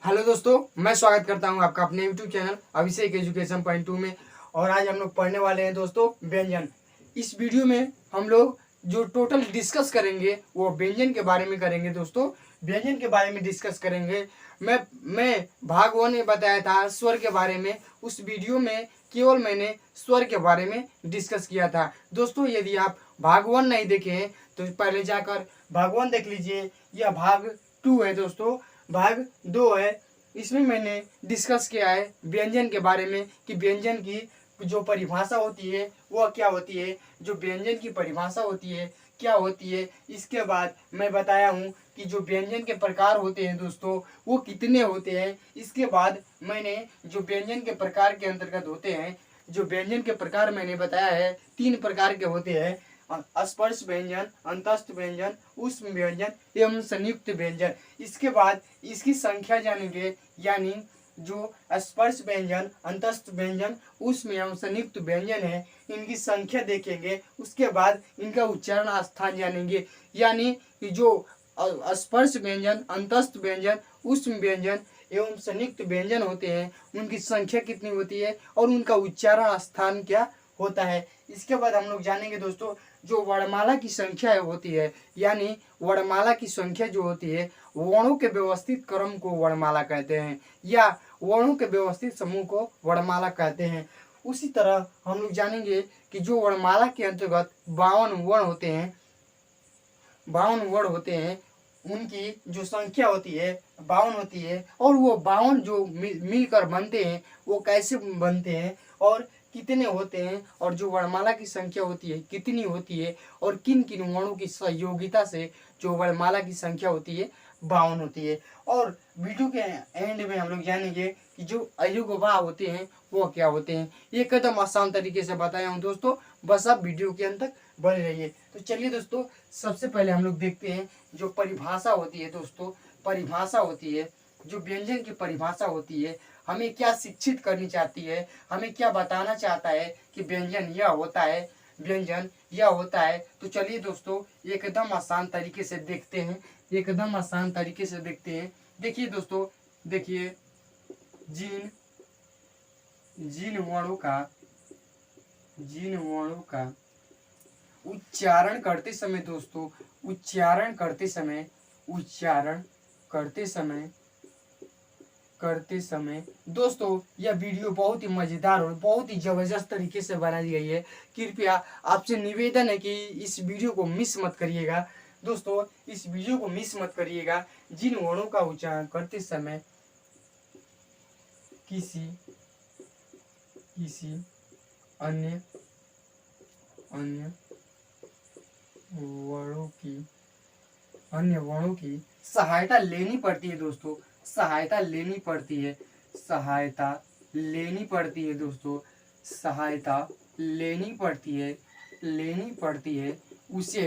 Hello दोस्तों, मैं स्वागत करता हूं आपका अपने यूट्यूब चैनल अभिषेक एजुकेशन पॉइंट 2 में। और आज हम लोग पढ़ने वाले हैं दोस्तों व्यंजन। इस वीडियो में हम लोग जो टोटल डिस्कस करेंगे वो व्यंजन के बारे में करेंगे दोस्तों। व्यंजन के बारे में डिस्कस करेंगे। मैं भाग 1 में बताया था स्वर के बारे में। उस वीडियो में केवल मैंने स्वर के बारे में डिस्कस किया था दोस्तों। यदि आप भाग 1 नहीं देखे हैं तो पहले जाकर भाग 1 देख लीजिए। यह भाग 2 है दोस्तों। भाग 2 है। इसमें मैंने डिस्कस किया है व्यंजन के बारे में कि व्यंजन की जो परिभाषा होती है वह क्या होती है, जो व्यंजन की परिभाषा होती है क्या होती है। इसके बाद मैं बताया हूँ कि जो व्यंजन के प्रकार होते हैं दोस्तों वो कितने होते हैं। इसके बाद मैंने जो व्यंजन के प्रकार के अंतर्गत होते हैं, जो व्यंजन के प्रकार मैंने बताया है 3 प्रकार के होते हैं। स्पर्श व्यंजन, अंतस्थ व्यंजन, ऊष्म व्यंजन एवं संयुक्त व्यंजन। इसके बाद इसकी संख्या जानेंगे, यानी जो स्पर्श व्यंजन, अंतस्थ व्यंजन, ऊष्म एवं संयुक्त व्यंजन है इनकी संख्या देखेंगे। उसके बाद इनका उच्चारण स्थान जानेंगे, यानी कि जो स्पर्श व्यंजन, अंतस्थ व्यंजन, ऊष्म व्यंजन एवं संयुक्त व्यंजन होते हैं उनकी संख्या कितनी होती है और उनका उच्चारण स्थान क्या होता है। इसके बाद हम लोग जानेंगे दोस्तों जो वर्णमाला की संख्या होती है, यानी वर्णमाला की संख्या जो होती है वर्णों के व्यवस्थित क्रम को वर्णमाला कहते हैं, या वर्णों के व्यवस्थित समूह को वर्णमाला कहते हैं। उसी तरह हम लोग जानेंगे कि जो वर्णमाला के अंतर्गत 52 वर्ण होते हैं, 52 वर्ण होते हैं, उनकी जो संख्या होती है 52 होती है। और वो 52 जो मिलकर बनते हैं वो कैसे बनते हैं और कितने होते हैं, और जो वर्णमाला की संख्या होती है कितनी होती है, और किन किन वर्णों की सहयोगिता से जो वर्णमाला की संख्या होती है 52 होती है। और वीडियो के एंड में हम लोग जानेंगे कि जो अयुग्म होते हैं वो क्या होते हैं। ये एकदम आसान तरीके से बताया हूँ दोस्तों, बस आप वीडियो के अंत तक बने रहिए। तो चलिए दोस्तों, सबसे पहले हम लोग देखते हैं जो परिभाषा होती है दोस्तों। परिभाषा होती है, जो व्यंजन की परिभाषा होती है, हमें क्या शिक्षित करनी चाहती है, हमें क्या बताना चाहता है कि व्यंजन यह होता है, व्यंजन यह होता है। तो चलिए दोस्तों एकदम आसान तरीके से देखते हैं, एकदम आसान तरीके से देखते हैं। देखिए दोस्तों, देखिए जिन जिन वर्णों का उच्चारण करते समय दोस्तों, उच्चारण करते समय दोस्तों यह वीडियो बहुत ही मज़ेदार और बहुत ही ज़बरदस्त तरीके से बनाई गई है। कृपया आपसे निवेदन है कि इस वीडियो को मिस मत करिएगा दोस्तों, इस वीडियो को मिस मत करिएगा। जिन वर्णों का उच्चारण करते समय किसी अन्य वर्णों की सहायता लेनी पड़ती है दोस्तों, सहायता लेनी पड़ती है दोस्तों, सहायता लेनी पड़ती है उसे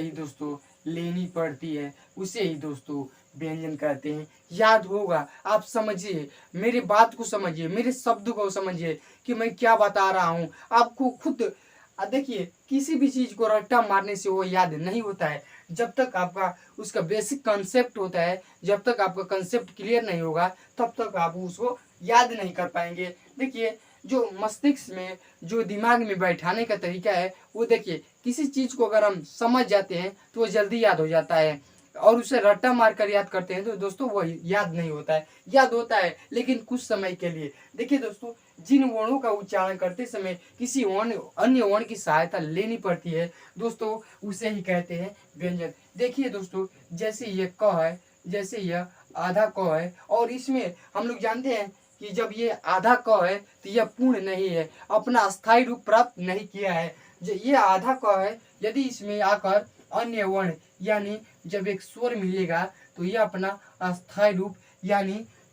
ही दोस्तों व्यंजन कहते हैं। याद होगा, आप समझिए, मेरी बात को समझिए, मेरे शब्द को समझिए कि मैं क्या बता रहा हूँ। आपको खुद देखिए, किसी भी चीज़ को रट्टा मारने से वो याद नहीं होता है। जब तक आपका उसका बेसिक कंसेप्ट होता है, जब तक आपका कंसेप्ट क्लियर नहीं होगा तब तक आप उसको याद नहीं कर पाएंगे। देखिए, जो मस्तिष्क में, जो दिमाग में बैठाने का तरीका है वो देखिए, किसी चीज़ को अगर हम समझ जाते हैं तो वो जल्दी याद हो जाता है, और उसे रट्टा मार कर याद करते हैं तो दोस्तों वो याद नहीं होता है। याद होता है लेकिन कुछ समय के लिए। देखिए दोस्तों, जिन वर्णों का उच्चारण करते समय किसी अन्य वर्ण की सहायता लेनी पड़ती है दोस्तों उसे ही कहते हैं व्यंजन। देखिए दोस्तों, जैसे ये क है, जैसे यह आधा क है, और इसमें हम लोग जानते हैं कि जब ये आधा क है तो यह पूर्ण नहीं है, अपना स्थायी रूप प्राप्त नहीं किया है। ये आधा क है, यदि इसमें आकर अन्य वर्ण यानी जब एक स्वर मिलेगा तो यह अपना अस्थायी रूप यानी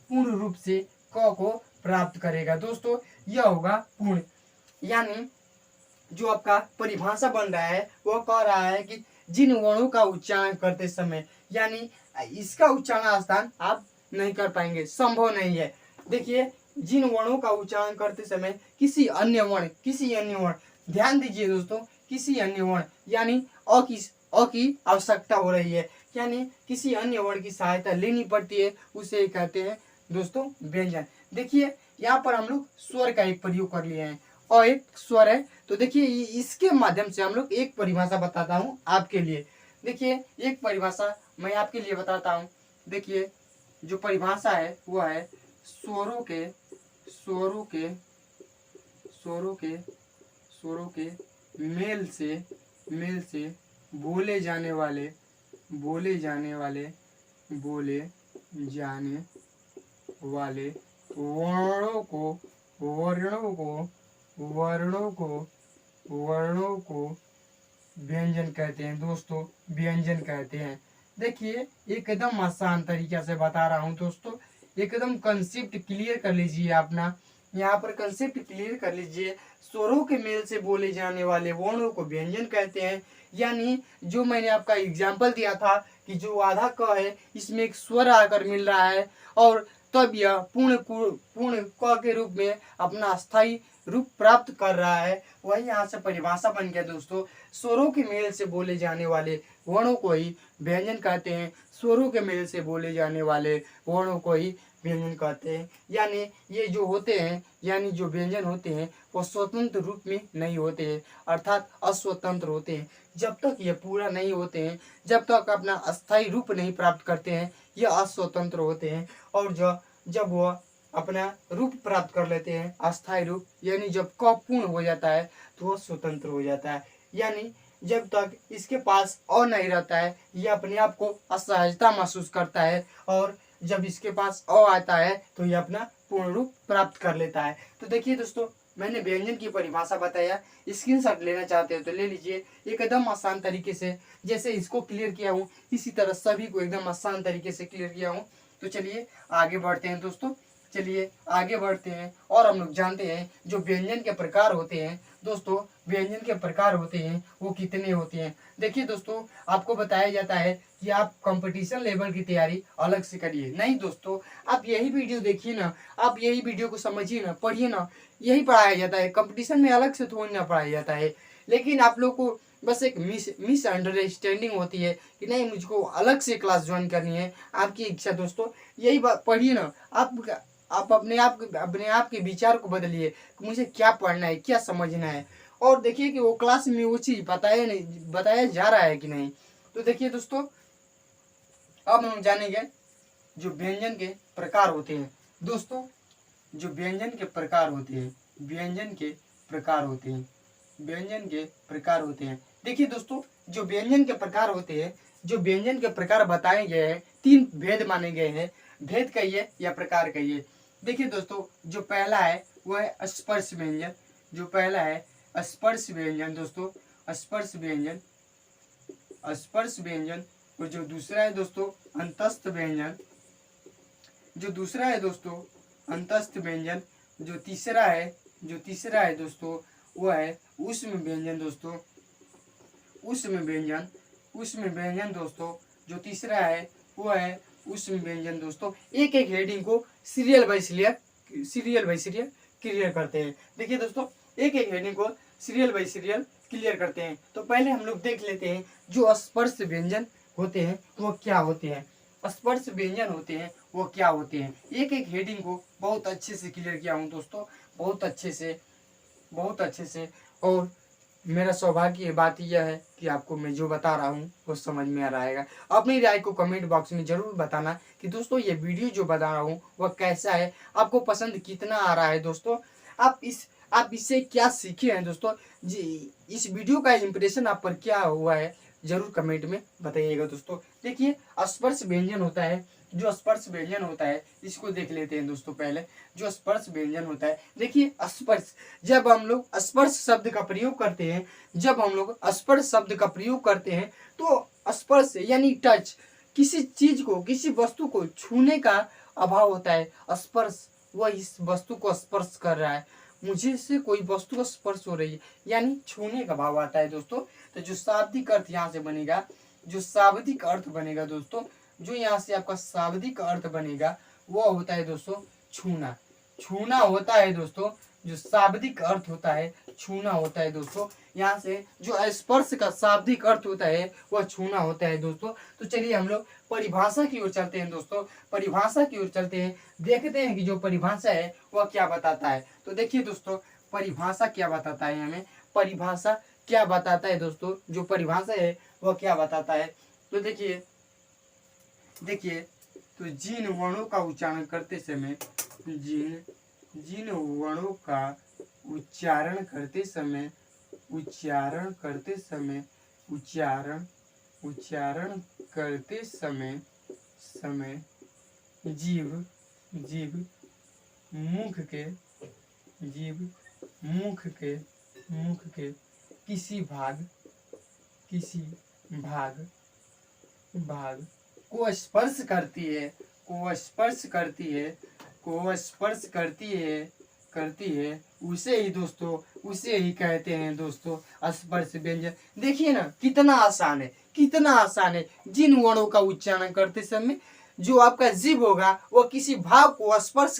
पूर्ण रूप से क को प्राप्त करेगा दोस्तों, यह होगा पूर्ण। यानी जो आपका परिभाषा बन रहा है वह कह रहा है कि जिन वर्णों का उच्चारण करते समय, यानी इसका उच्चारण स्थान आप नहीं कर पाएंगे, संभव नहीं है। देखिए, जिन वर्णों का उच्चारण करते समय किसी अन्य वर्ण, ध्यान दीजिए दोस्तों, किसी अन्य वर्ण यानी अ की आवश्यकता हो रही है, यानी किसी अन्य वर्ण की सहायता लेनी पड़ती है, उसे कहते हैं दोस्तों व्यंजन। देखिए यहाँ पर हम लोग स्वर का एक प्रयोग कर लिए हैं और एक स्वर है। तो देखिए इसके माध्यम से हम लोग एक परिभाषा बताता हूँ आपके लिए। देखिए एक परिभाषा मैं आपके लिए बताता हूँ। देखिए जो परिभाषा है वो है स्वरों के स्वरों के स्वरों के स्वरों के मेल से बोले जाने वाले बोले जाने वाले बोले जाने वाले वर्णों को वर्णों को वर्णों को वर्णों को व्यंजन कहते हैं दोस्तों, व्यंजन कहते हैं। देखिए एकदम आसान तरीके से बता रहा हूँ दोस्तों, एकदम कंसेप्ट क्लियर कर लीजिए अपना। यहाँ पर कंसेप्ट क्लियर कर लीजिए। स्वरों के मेल से बोले जाने वाले वर्णों को व्यंजन कहते हैं। यानी जो मैंने आपका एग्जाम्पल दिया था कि जो आधा क है इसमें एक स्वर आकर मिल रहा है और तब यह पूर्ण क के रूप में अपना अस्थायी रूप प्राप्त कर रहा है, वही यहाँ से परिभाषा बन गया दोस्तों। स्वरों के मेल से बोले जाने वाले वर्णों को ही व्यंजन कहते हैं। स्वरों के मेल से बोले जाने वाले वर्णों को ही व्यंजन कहते हैं। यानी ये जो होते हैं, यानी जो व्यंजन होते हैं वो स्वतंत्र रूप में नहीं होते हैं, अर्थात अस्वतंत्र होते हैं। जब तक ये पूरा नहीं होते हैं, जब तक अपना अस्थायी रूप नहीं प्राप्त करते हैं, ये अस्वतंत्र होते हैं। और जब वह अपना रूप प्राप्त कर लेते हैं, अस्थायी रूप, यानी जब क पूर्ण हो जाता है तो वह स्वतंत्र हो जाता है। यानी जब तक इसके पास अ नहीं रहता है यह अपने आप को असहजता महसूस करता है, और जब इसके पास अ आता है तो यह अपना पूर्ण रूप प्राप्त कर लेता है। तो देखिए दोस्तों मैंने व्यंजन की परिभाषा बताया, स्क्रीनशॉट लेना चाहते हो तो ले लीजिए। एकदम आसान तरीके से जैसे इसको क्लियर किया हूँ इसी तरह सभी को एकदम आसान तरीके से क्लियर किया हूँ। तो चलिए आगे बढ़ते हैं दोस्तों, चलिए आगे बढ़ते हैं और हम लोग जानते हैं जो व्यंजन के प्रकार होते हैं दोस्तों। व्यंजन के प्रकार होते हैं वो कितने होते हैं। देखिए दोस्तों आपको बताया जाता है कि आप कंपटीशन लेवल की तैयारी अलग से करिए। नहीं दोस्तों, आप यही वीडियो देखिए ना, आप यही वीडियो को समझिए ना, पढ़िए ना, यही पढ़ाया जाता है। कंपटीशन में अलग से थोड़ी ना पढ़ाया जाता है। लेकिन आप लोग को बस एक मिसअंडरस्टैंडिंग होती है कि नहीं मुझको अलग से क्लास ज्वाइन करनी है। आपकी इच्छा दोस्तों, यही बात पढ़िए ना। आप अपने आप के विचार को बदलिए कि मुझे क्या पढ़ना है, क्या समझना है, और देखिए कि वो क्लास में वो चीज़ बताया जा रहा है कि नहीं। तो देखिए दोस्तों अब हम जानेंगे जो व्यंजन के प्रकार होते हैं दोस्तों। जो व्यंजन के प्रकार होते हैं, व्यंजन के प्रकार होते हैं, व्यंजन के प्रकार होते हैं। देखिए दोस्तों जो व्यंजन के प्रकार होते हैं, जो व्यंजन के प्रकार बताए गए हैं, 3 भेद माने गए हैं। भेद कहिए या प्रकार कहिए। देखिए दोस्तों जो पहला है वह है स्पर्श व्यंजन। जो पहला है स्पर्श व्यंजन दोस्तों, स्पर्श व्यंजन, स्पर्श व्यंजन। और जो दूसरा है दोस्तों अंतस्थ व्यंजन। जो दूसरा है दोस्तों अंतस्थ व्यंजन। जो तीसरा है दोस्तों वह है ऊष्म व्यंजन दोस्तों, ऊष्म व्यंजन, ऊष्म व्यंजन दोस्तों। जो तीसरा है वो है ऊष्म व्यंजन दोस्तों। एक एक हेडिंग को सीरियल बाय सीरियल क्लियर करते हैं। देखिए दोस्तों एक एक हेडिंग को सीरियल बाय सीरियल क्लियर करते हैं। तो पहले हम लोग देख लेते हैं जो स्पर्श व्यंजन होते हैं वो क्या होते हैं। स्पर्श व्यंजन होते हैं वो क्या होते हैं, एक एक हेडिंग को बहुत अच्छे से क्लियर किया हूँ दोस्तों, बहुत अच्छे से। और मेरा सौभाग्य ये बात यह है कि आपको मैं जो बता रहा हूँ वो समझ में आ रहा है। अपनी राय को कमेंट बॉक्स में जरूर बताना कि दोस्तों ये वीडियो जो बता रहा हूँ वह कैसा है, आपको पसंद कितना आ रहा है दोस्तों। आप इससे क्या सीखे हैं दोस्तों जी, इस वीडियो का इंप्रेशन आप पर क्या हुआ है जरूर कमेंट में बताइएगा दोस्तों। देखिए स्पर्श व्यंजन होता है, जो स्पर्श व्यंजन होता है इसको देख लेते हैं दोस्तों। पहले जो स्पर्श व्यंजन होता है, देखिए स्पर्श, जब हम लोग स्पर्श शब्द का प्रयोग करते हैं, जब हम लोग स्पर्श शब्द का प्रयोग करते हैं तो स्पर्श यानी टच, किसी चीज को, किसी वस्तु को छूने का अभाव होता है। स्पर्श, वह इस वस्तु को स्पर्श कर रहा है, मुझे से कोई वस्तु का स्पर्श हो रही है, यानी छूने का भाव आता है दोस्तों। तो जो शाब्दिक अर्थ यहाँ से बनेगा, जो शाब्दिक अर्थ बनेगा दोस्तों, जो यहाँ से आपका शाब्दिक अर्थ बनेगा वो होता है दोस्तों छूना। छूना होता है दोस्तों जो शाब्दिक अर्थ होता है छूना होता है दोस्तों। यहाँ से जो स्पर्श का शाब्दिक अर्थ होता है वह छूना होता है दोस्तों। तो चलिए हम लोग परिभाषा की ओर चलते हैं दोस्तों, परिभाषा की ओर चलते हैं, देखते हैं कि जो परिभाषा है वह क्या बताता है। तो देखिए दोस्तों परिभाषा क्या बताता है, हमें परिभाषा क्या बताता है दोस्तों, जो परिभाषा है वह क्या बताता है। तो देखिए तो जिन वर्णों का उच्चारण करते समय जिन वर्णों का उच्चारण करते समय जीभ मुख के किसी भाग को स्पर्श करती है उसे ही कहते हैं दोस्तों स्पर्श व्यंजन। देखिए ना कितना आसान है। जिन वर्णों का उच्चारण करते समय जो आपका जीभ होगा वह किसी भाग को स्पर्श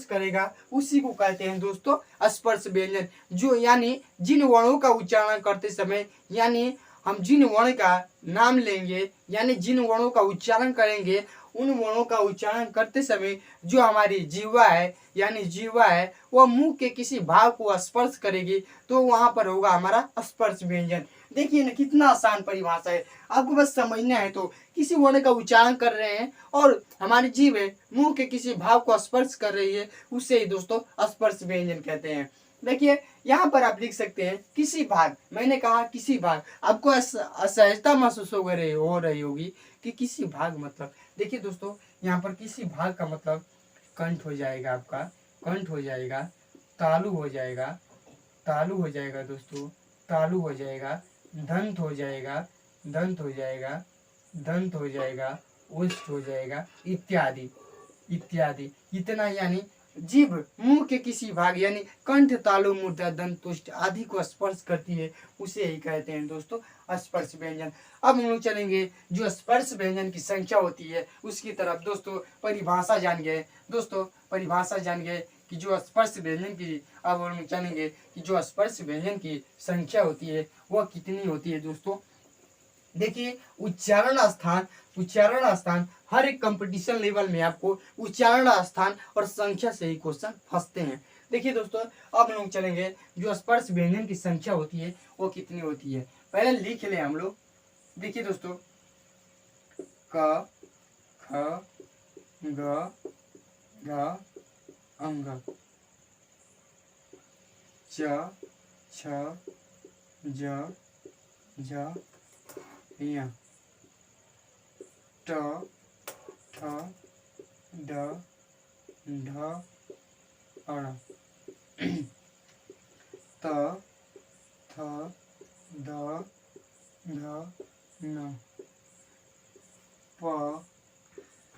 करेगा, उसी को कहते हैं दोस्तों स्पर्श व्यंजन। जो यानी जिन वर्णों का उच्चारण करते समय, यानी हम जिन वर्ण का नाम लेंगे, यानी जिन वर्णों का उच्चारण करेंगे, उन वर्णों का उच्चारण करते समय जो हमारी जीवा है वह मुंह के किसी भाग को स्पर्श करेगी, तो वहां पर होगा हमारा स्पर्श व्यंजन। देखिए ना कितना आसान परिभाषा है, आपको बस समझना है। तो किसी वर्ण का उच्चारण कर रहे हैं और हमारी जीभ मुंह के किसी भाग को स्पर्श कर रही है, उसे ही दोस्तों स्पर्श व्यंजन कहते हैं। देखिए यहाँ पर आप लिख सकते हैं किसी भाग, मैंने कहा किसी भाग, आपको असहजता महसूस हो रही होगी कि किसी भाग मतलब। देखिए दोस्तों यहाँ पर किसी भाग का मतलब कंठ हो जाएगा, आपका कंठ हो जाएगा, तालु हो जाएगा दोस्तों, तालु हो जाएगा, दंत हो जाएगा, ओष्ठ हो जाएगा, इत्यादि। इतना यानी जीभ मुंह के किसी भाग यानी कंठ, तालु, मूर्धा, दंत, ओष्ठ आदि को स्पर्श करती है, उसे ही कहते हैं दोस्तों स्पर्श व्यंजन। अब हम लोग चलेंगे जो स्पर्श व्यंजन की संख्या होती है उसकी तरफ। दोस्तों परिभाषा जान गए कि जो स्पर्श व्यंजन की, अब हम लोग जानेंगे कि जो स्पर्श व्यंजन की संख्या होती है वह कितनी होती है दोस्तों। देखिए उच्चारण स्थान हर एक कंपटीशन लेवल में आपको उच्चारण स्थान और संख्या से ही क्वेश्चन फंसते हैं। देखिए दोस्तों अब हम लोग चलेंगे जो स्पर्श व्यंजन की संख्या होती है वो कितनी होती है, पहले लिख ले हम लोग। देखिए दोस्तों क ख ग घ अंग, च छ ज झ य, ट ठ ड ढ अण, त थ द ध न, प फ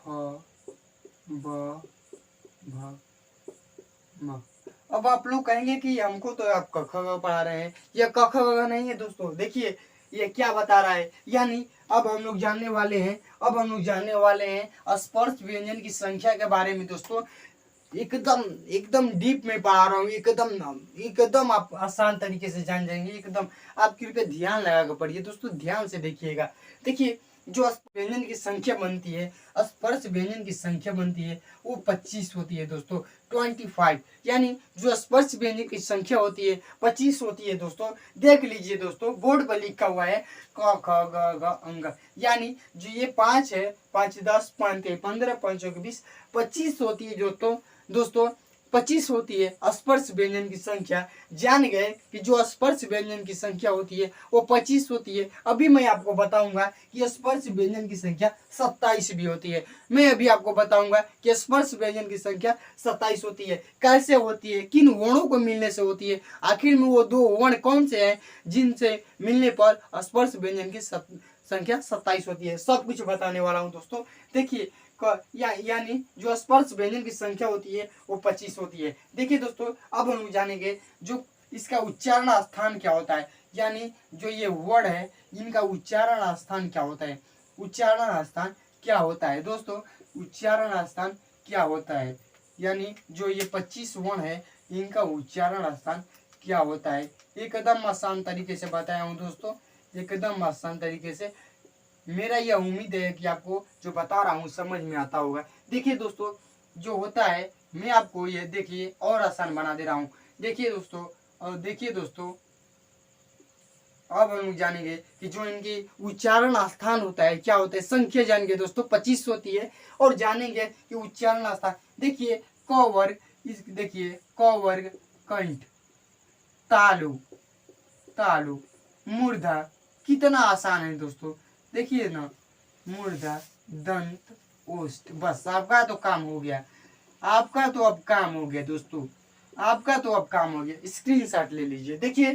ब भ म। अब आप लोग कहेंगे कि हमको तो आप क ख ग पढ़ा रहे हैं, यह क ख ग नहीं है दोस्तों। देखिए ये क्या बता रहा है, यानी अब हम लोग जानने वाले हैं स्पर्श व्यंजन की संख्या के बारे में दोस्तों। एकदम डीप में पढ़ा रहा हूँ, एकदम आप आसान तरीके से जान जाएंगे। एकदम आप कृपया ध्यान लगा कर पढ़िए दोस्तों, ध्यान से देखिएगा। देखिए जो व्यंजन की संख्या बनती है, स्पर्श व्यंजन की संख्या बनती है वो 25 होती है दोस्तों, 25। यानी जो स्पर्श व्यंजन की संख्या होती है 25 होती है दोस्तों। देख लीजिए दोस्तों बोर्ड पर लिखा हुआ है क ख ग घ अंग, यानी जो ये 5 है, 5 10 5 15 5 20 25 होती है दोस्तों 25 होती है स्पर्श व्यंजन की संख्या। जान गए कि जो स्पर्श व्यंजन की संख्या होती है वो 25 होती है। अभी मैं आपको बताऊंगा कि स्पर्श व्यंजन की संख्या 27 भी होती है। मैं अभी आपको बताऊंगा कि स्पर्श व्यंजन की संख्या 27 होती है, कैसे होती है, किन वर्णों को मिलने से होती है, आखिर में वो दो वर्ण कौन से हैं जिनसे मिलने पर स्पर्श व्यंजन की संख्या 27 होती है, सब कुछ बताने वाला हूँ दोस्तों। देखिए यानी जो स्पर्श व्यंजन की संख्या होती है वो 25 होती है। देखिए दोस्तों अब हम जानेंगे जो इसका उच्चारण स्थान क्या होता है, यानी जो ये वर्ड है इनका उच्चारण स्थान क्या होता है। उच्चारण स्थान क्या होता है दोस्तों, उच्चारण स्थान क्या होता है, यानी जो ये 25 वर्ण है इनका उच्चारण स्थान क्या होता है। एकदम आसान तरीके से बताया हूँ दोस्तों, एकदम आसान तरीके से। मेरा यह उम्मीद है कि आपको जो बता रहा हूँ समझ में आता होगा। देखिए दोस्तों, जो होता है मैं आपको ये देखिए और आसान बना दे रहा हूँ। देखिए दोस्तों, और देखिए दोस्तों, अब हम जानेंगे कि जो इनकी उच्चारण स्थान होता है क्या होता है। संख्या जानेंगे दोस्तों, 25 होती है। और जानेंगे कि उच्चारण स्थान देखिए, क वर्ग, इस देखिए क वर्ग, कंठ, तालु, तालु, मूर्धा, कितना आसान है दोस्तों। देखिए ना, मूर्धा, दंत, ओष्ठ, बस आपका तो काम हो गया। आपका तो अब काम हो गया दोस्तों, आपका तो अब काम हो गया। स्क्रीनशॉट ले लीजिए। देखिए,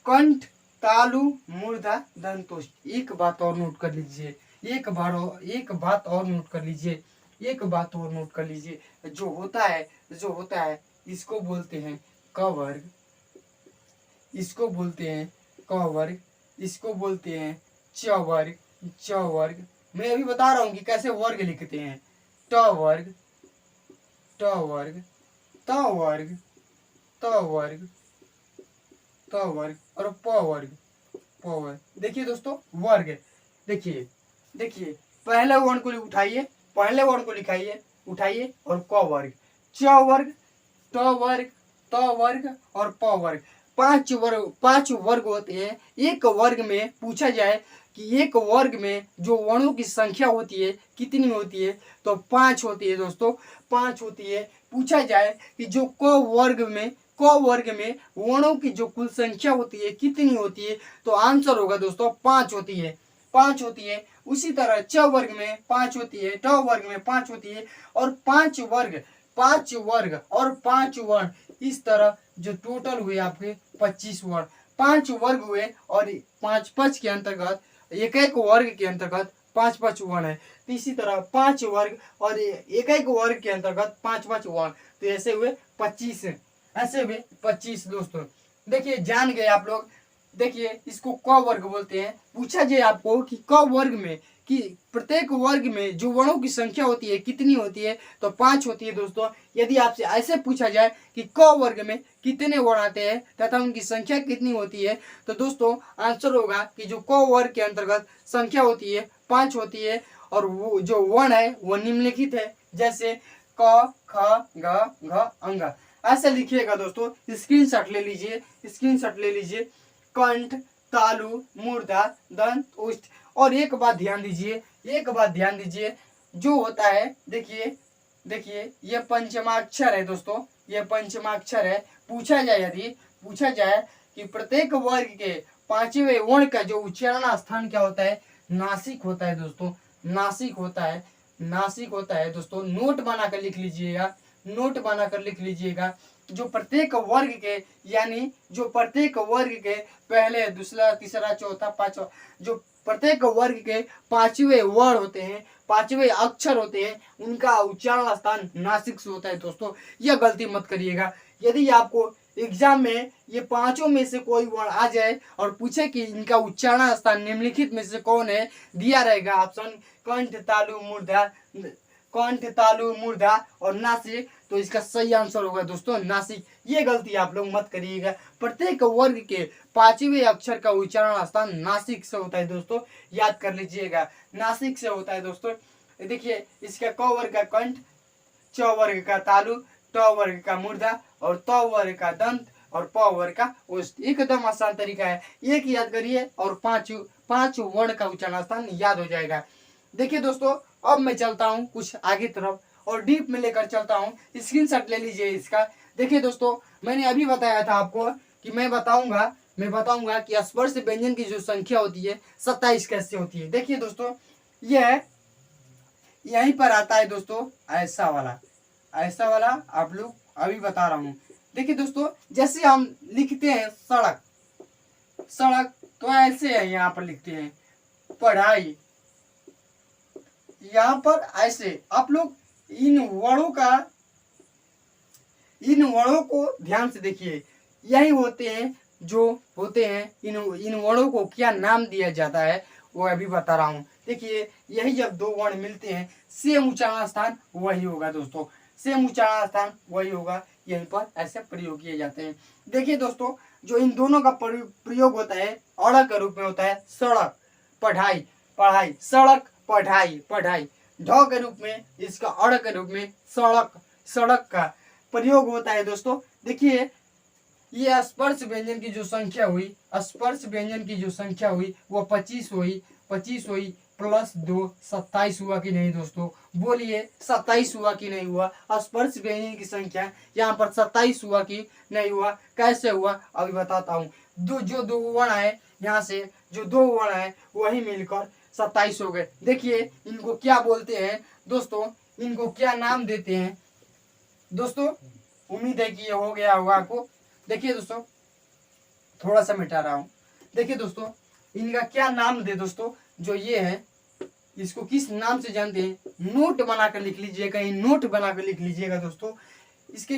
कंठ, तालु, मूर्धा, दंतोष्ठ। एक बात और नोट कर लीजिए, एक बात और नोट कर लीजिए, एक बात और नोट कर लीजिए। जो होता है इसको बोलते हैं क वर्ग, इसको बोलते हैं क वर्ग, इसको बोलते हैं च वर्ग, च वर्ग। मैं अभी बता रहा हूँ कि कैसे वर्ग लिखते हैं। ट वर्ग, ट वर्ग, त वर्ग, त वर्ग, त वर्ग और प वर्ग, प वर्ग। देखिए दोस्तों, वर्ग, देखिए देखिए, पहले वर्ण को उठाइए, पहले वर्ण को लिखाइए, उठाइए, और क वर्ग, च वर्ग, त वर्ग, त वर्ग और प वर्ग। पांच वर्ग होते हैं। एक वर्ग में पूछा जाए कि एक वर्ग में जो वर्णों की संख्या होती है कितनी होती है, तो 5 होती है दोस्तों, 5 होती है। पूछा जाए कि जो क वर्ग में वर्णों की जो कुल संख्या होती है कितनी होती है, तो आंसर होगा दोस्तों 5 होती है, 5 होती है। उसी तरह च वर्ग में 5 होती है, ट वर्ग में 5 होती है, और 5 वर्ग और 5 वर्ण, इस तरह जो टोटल हुए आपके 25 वर्ण। 5 वर्ग हुए और 5 के अंतर्गत एक वर्ग के अंतर्गत 5 वर्ण है। तो इसी तरह 5 वर्ग और एक वर्ग के अंतर्गत 5 वर्ण, तो ऐसे हुए 25, ऐसे हुए 25 दोस्तों। देखिए, जान गए आप लोग। देखिए, इसको क वर्ग बोलते हैं। पूछा जाए आपको कि क वर्ग में कि प्रत्येक वर्ग में जो वर्णों की संख्या होती है कितनी होती है, तो 5 होती है दोस्तों। यदि आपसे ऐसे पूछा जाए कि क वर्ग में कितने वर्ण आते हैं तथा उनकी संख्या कितनी होती है, तो दोस्तों आंसर होगा कि जो क वर्ग के अंतर्गत संख्या होती है 5 होती है, और वो जो वर्ण है वो निम्नलिखित है, जैसे क, ख, ग, घ, अंग। ऐसे लिखिएगा दोस्तों, स्क्रीनशॉट ले लीजिए, स्क्रीनशॉट ले लीजिए। कंठ, तालु, मूर्धा, दंत, ओष्ठ। और एक बात ध्यान दीजिए, एक बात ध्यान दीजिए, जो होता है देखिए, देखिए ये पंचमाक्षर है दोस्तों, ये पंचमाक्षर है। पूछा जाए कि प्रत्येक वर्ग के 5वें वर्ण का जो उच्चारण स्थान क्या होता है, नासिक होता है दोस्तों, नासिक होता है, नासिक होता है दोस्तों। नोट बनाकर लिख लीजिएगा, नोट बनाकर लिख लीजिएगा। जो प्रत्येक वर्ग के, यानी जो प्रत्येक वर्ग के पहले, दूसरा, तीसरा, चौथा, पांचवा, जो प्रत्येक वर्ग के 5वें वर्ण होते हैं, 5वें अक्षर होते हैं, उनका उच्चारण स्थान नासिक से होता है दोस्तों। यह गलती मत करिएगा। यदि आपको एग्जाम में ये 5 में से कोई वर्ण आ जाए और पूछे कि इनका उच्चारण स्थान निम्नलिखित में से कौन है, दिया रहेगा ऑप्शन कंठ, तालु, मूर्धा, कंठ, तालु, मूर्धा और नासिक, तो इसका सही आंसर होगा दोस्तों नासिक। ये गलती आप लोग मत करिएगा। प्रत्येक वर्ग के 5वें अक्षर का उच्चारण स्थान नासिक से होता है दोस्तों, याद कर लीजिएगा, नासिक से होता है दोस्तों। देखिए, इसका क वर्ग का कंठ, च वर्ग का तालु, ट वर्ग का मूर्धा और त वर्ग का दंत और प वर्ग का ओष्ठ। एकदम आसान तरीका है, एक याद करिए और 5 वर्ण का उच्चारण स्थान याद हो जाएगा। देखिए दोस्तों, अब मैं चलता हूँ कुछ आगे तरफ और डीप में लेकर चलता हूँ। स्क्रीनशॉट ले लीजिए इसका। देखिए दोस्तों, मैंने अभी बताया था आपको कि मैं बताऊंगा कि स्पर्श व्यंजन की जो संख्या होती है 27 कैसे होती है। देखिए दोस्तों, यह यहीं पर आता है दोस्तों, ऐसा वाला आप लोग अभी बता रहा हूँ। देखिए दोस्तों, जैसे हम लिखते हैं सड़क, सड़क, तो ऐसे है, यहाँ पर लिखते हैं पढ़ाई, यहाँ पर ऐसे। आप लोग इन वर्णों को ध्यान से देखिए, यही होते हैं जो होते हैं। इन वर्णों को क्या नाम दिया जाता है वो अभी बता रहा हूँ। देखिए यही जब दो वर्ण मिलते हैं सेम उच्चारण स्थान वही होगा दोस्तों, सेम उच्चारण स्थान वही होगा, यहीं पर ऐसे प्रयोग किए जाते हैं। देखिए दोस्तों जो इन दोनों का प्रयोग होता है अड़ के रूप में होता है सड़क पढ़ाई पढ़ाई, सड़क पढ़ाई पढ़ाई। ढ के रूप में इसका अड़ के रूप में सड़क सड़क का प्रयोग होता है दोस्तों। देखिए ये स्पर्श व्यंजन की जो संख्या हुई, स्पर्श व्यंजन की जो संख्या हुई वो 25 हुई, 25 हुई प्लस 2 27 हुआ कि नहीं दोस्तों, बोलिए 27 हुआ कि नहीं हुआ। स्पर्श व्यंजन की संख्या यहाँ पर 27 हुआ कि नहीं हुआ, कैसे हुआ अभी बताता हूँ। जो दो वर्ण है यहाँ से जो दो वर्ण है वही मिलकर 27 हो गए। देखिए इनको क्या बोलते हैं दोस्तों, इनको क्या नाम देते हैं दोस्तों, उम्मीद है कि ये हो गया होगा आपको। देखिए दोस्तों थोड़ा सा मिटा रहा हूँ। देखिए दोस्तों इनका क्या नाम दे दोस्तों, जो ये है इसको किस नाम से जानते हैं, नोट बनाकर लिख लीजिए, कहीं नोट बनाकर लिख लीजिएगा दोस्तों। इसके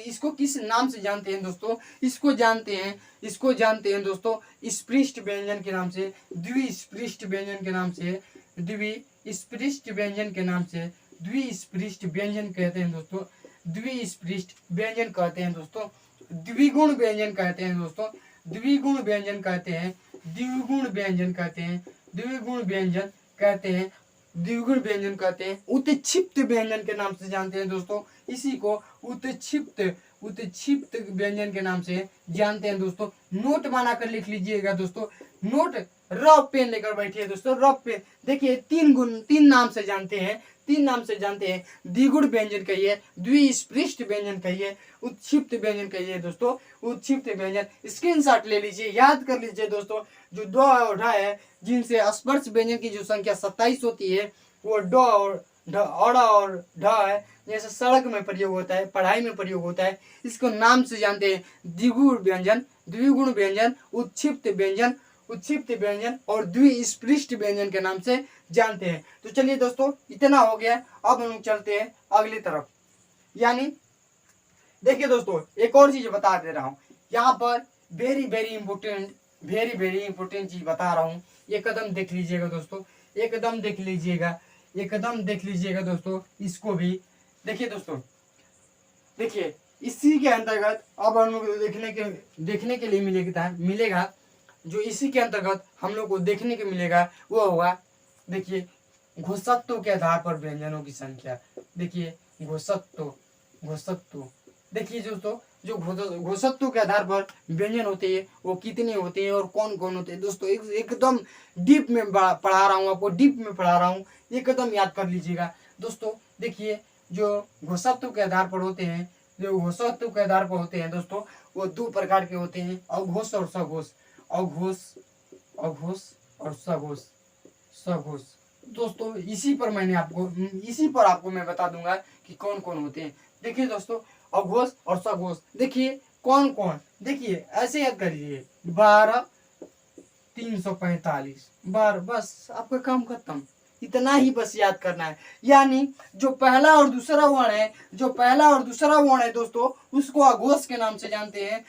इसको किस नाम से जानते हैं दोस्तों, इसको जानते हैं दोस्तों स्पृष्ट व्यंजन के नाम से, द्विस्पृष्ट व्यंजन के नाम से, द्विस्पृष्ट व्यंजन के नाम से, द्विस्पृष्ट व्यंजन कहते हैं दोस्तों, द्विस्पृष्ट व्यंजन कहते हैं दोस्तों, द्विगुण व्यंजन कहते हैं दोस्तों, द्विगुण व्यंजन कहते हैं, द्विगुण व्यंजन कहते हैं, द्विगुण व्यंजन कहते हैं, द्विगुण व्यंजन कहते हैं, उत्क्षिप्त व्यंजन के नाम से जानते हैं दोस्तों, इसी को उत्क्षिप्त व्यंजन के नाम से जानते हैं दोस्तों। नोट बनाकर लिख लीजिएगा दोस्तों, नोट रफ पेन लेकर बैठिए दोस्तों, रफ पेन। देखिए तीन नाम से जानते हैं, द्विगुण व्यंजन कहिए, द्विस्पृष्ट व्यंजन कहिए, उत्क्षिप्त व्यंजन कहिए दोस्तों, उत्क्षिप्त व्यंजन। स्क्रीनशॉट ले लीजिए, याद कर लीजिए दोस्तों, जो ड और ढ है जिनसे स्पर्श व्यंजन की जो संख्या 27 होती है वो ड और अड़ और ढ है। जैसे सड़क में प्रयोग होता है, पढ़ाई में प्रयोग होता है, इसको नाम से जानते हैं द्विगुण व्यंजन, द्विगुण व्यंजन, उत्क्षिप्त व्यंजन और द्विस्पृष्ट व्यंजन के नाम से जानते हैं। तो चलिए दोस्तों इतना हो गया, अब हम चलते हैं अगली तरफ। यानी देखिए दोस्तों एक और चीज बता दे रहा हूँ यहाँ पर, वेरी इंपोर्टेंट चीज बता रहा हूँ, ये कदम देख लीजिएगा दोस्तों, एकदम देख लीजिएगा दोस्तों, इसको भी देखिए दोस्तों। देखिए इसी के अंतर्गत अब हम लोग देखने के लिए मिलेगा जो इसी के अंतर्गत हम लोग को देखने को मिलेगा वो होगा, देखिए घोषत्व के आधार पर व्यंजनों की संख्या। देखिए घोषत्व देखिए दोस्तों, जो घोषत्व के आधार पर व्यंजन होते हैं वो कितने होते हैं और कौन कौन होते हैं दोस्तों, एकदम डीप में पढ़ा रहा हूँ आपको, डीप में पढ़ा रहा हूँ, एकदम याद कर लीजिएगा दोस्तों। देखिए जो घोषत्व के आधार पर होते हैं, दोस्तों वो दो प्रकार के होते हैं, अघोष और सघोष, अघोष और सघोष दोस्तों। इसी पर आपको मैं बता दूंगा कि कौन कौन होते हैं। देखिए दोस्तों अघोष और सघोष, देखिए कौन कौन, देखिए ऐसे याद करिए 12 345 बार, बस आपका काम खत्म, इतना ही बस याद करना है। यानी जो पहला और दूसरा वर्ण है दोस्तों उसको अघोष के नाम से जानते हैं,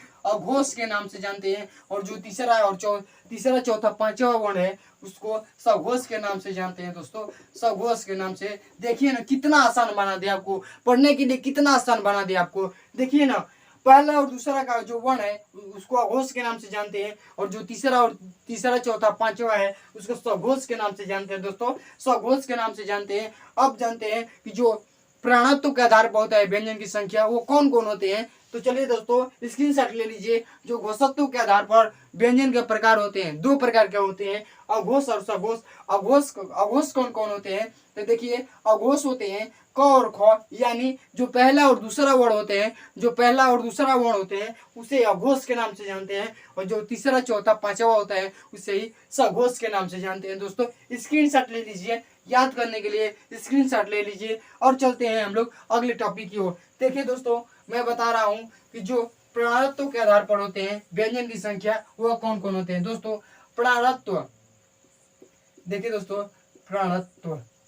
और जो तीसरा चौथा पांचवा वर्ण है उसको सघोष के नाम से जानते हैं दोस्तों, सघोष के नाम से। देखिए ना कितना आसान बना दिया आपको, पढ़ने के लिए कितना आसान बना दिया आपको। देखिए ना पहला और दूसरा का जो वर्ण है उसको अघोष के नाम से जानते हैं, और जो तीसरा चौथा पांचवा है उसको सघोष के नाम से जानते हैं दोस्तों, सघोष के नाम से जानते हैं। अब जानते हैं कि जो प्राणत्व के आधार पर होता है व्यंजन की संख्या वो कौन कौन होते हैं। तो चलिए दोस्तों स्क्रीनशॉट ले लीजिए। जो घोषत्व के आधार पर व्यंजन के प्रकार होते हैं, दो प्रकार के होते हैं, अघोष और सघोष। अघोष कौन कौन होते हैं, तो देखिए अघोष होते हैं क और ख, यानी जो पहला और दूसरा वर्ण होते हैं उसे अघोष के नाम से जानते हैं, और जो तीसरा चौथा पांचवा होता है उसे ही सघोष के नाम से जानते हैं। दोस्तों स्क्रीनशॉट ले लीजिए, याद करने के लिए स्क्रीनशॉट ले लीजिए, और चलते हैं हम लोग अगले टॉपिक की ओर। देखिए दोस्तों मैं बता रहा हूँ कि जो प्राणत्व के आधार पर होते हैं व्यंजन की संख्या वह कौन कौन होते हैं दोस्तों। प्राणत्व, देखिए दोस्तों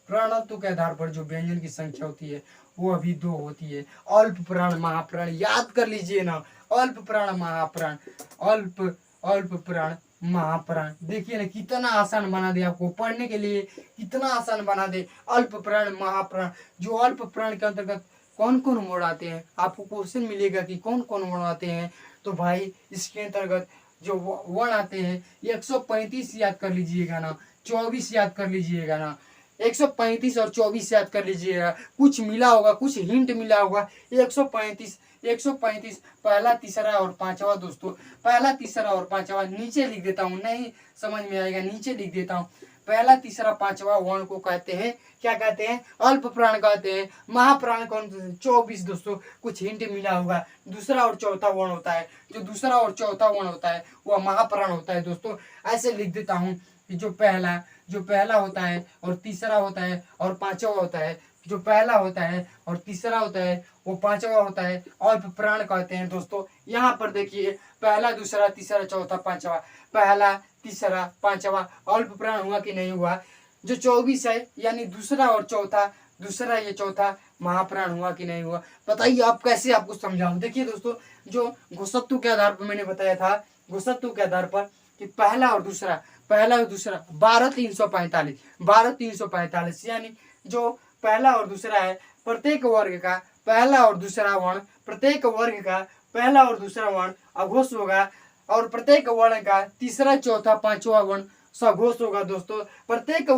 प्राणत्व के आधार पर जो व्यंजन की संख्या होती है वो अभी दो होती है, अल्प प्राण महाप्राण, याद कर लीजिए ना, अल्प प्राण महाप्राण, अल्प प्राण महाप्राण। देखिए ना कितना आसान बना दे, आपको पढ़ने के लिए कितना आसान बना दे। अल्प प्राण महाप्राण। जो अल्प प्राण के अंतर्गत कौन कौन वर्ड आते हैं, आपको क्वेश्चन मिलेगा कि कौन कौन वर्ड आते हैं। तो भाई इसके अंतर्गत जो वर्ड आते हैं 135 याद कर लीजिएगा ना, 24 याद कर लीजिएगा ना, 135 और 24 याद कर लीजिएगा। कुछ मिला होगा, कुछ हिंट मिला होगा। 135 135 पहला तीसरा और पांचवा दोस्तों, पहला तीसरा और पांचवा नीचे लिख देता हूँ, नहीं समझ में आएगा नीचे लिख देता हूँ। पहला तीसरा पांचवा वर्ण को कहते हैं, क्या कहते हैं, अल्प प्राण कहते हैं। महाप्राण कौन, 24 दोस्तों, कुछ हिंट मिला होगा। दूसरा और चौथा वर्ण होता है, जो दूसरा और चौथा वर्ण होता है वह महाप्राण होता है दोस्तों। ऐसे लिख देता हूँ कि जो पहला होता है और तीसरा होता है और पांचवा होता है, जो पहला होता है और तीसरा होता है वो पांचवा होता है, अल्प प्राण कहते हैं दोस्तों। यहाँ पर देखिए पहला दूसरा तीसरा चौथा पांचवा, पहला तीसरा पांचवा अल्प प्राण हुआ कि नहीं हुआ। जो 24 है यानी दूसरा और चौथा, दूसरा ये चौथा महाप्राण हुआ कि नहीं हुआ। बताइए आप कैसे आपको समझाऊं। देखिए दोस्तों, जो घोषत्व के आधार पर मैंने बताया था, घोषत्व के आधार पर कि पहला और दूसरा 12 345 यानी जो पहला और दूसरा है, प्रत्येक वर्ग का पहला और दूसरा वर्ण, प्रत्येक वर्ग का पहला और दूसरा वर्ण अघोष होगा, और प्रत्येक वर्ण का तीसरा चौथा पांचवा वर्ण सघोष होगा दोस्तों। प्रत्येक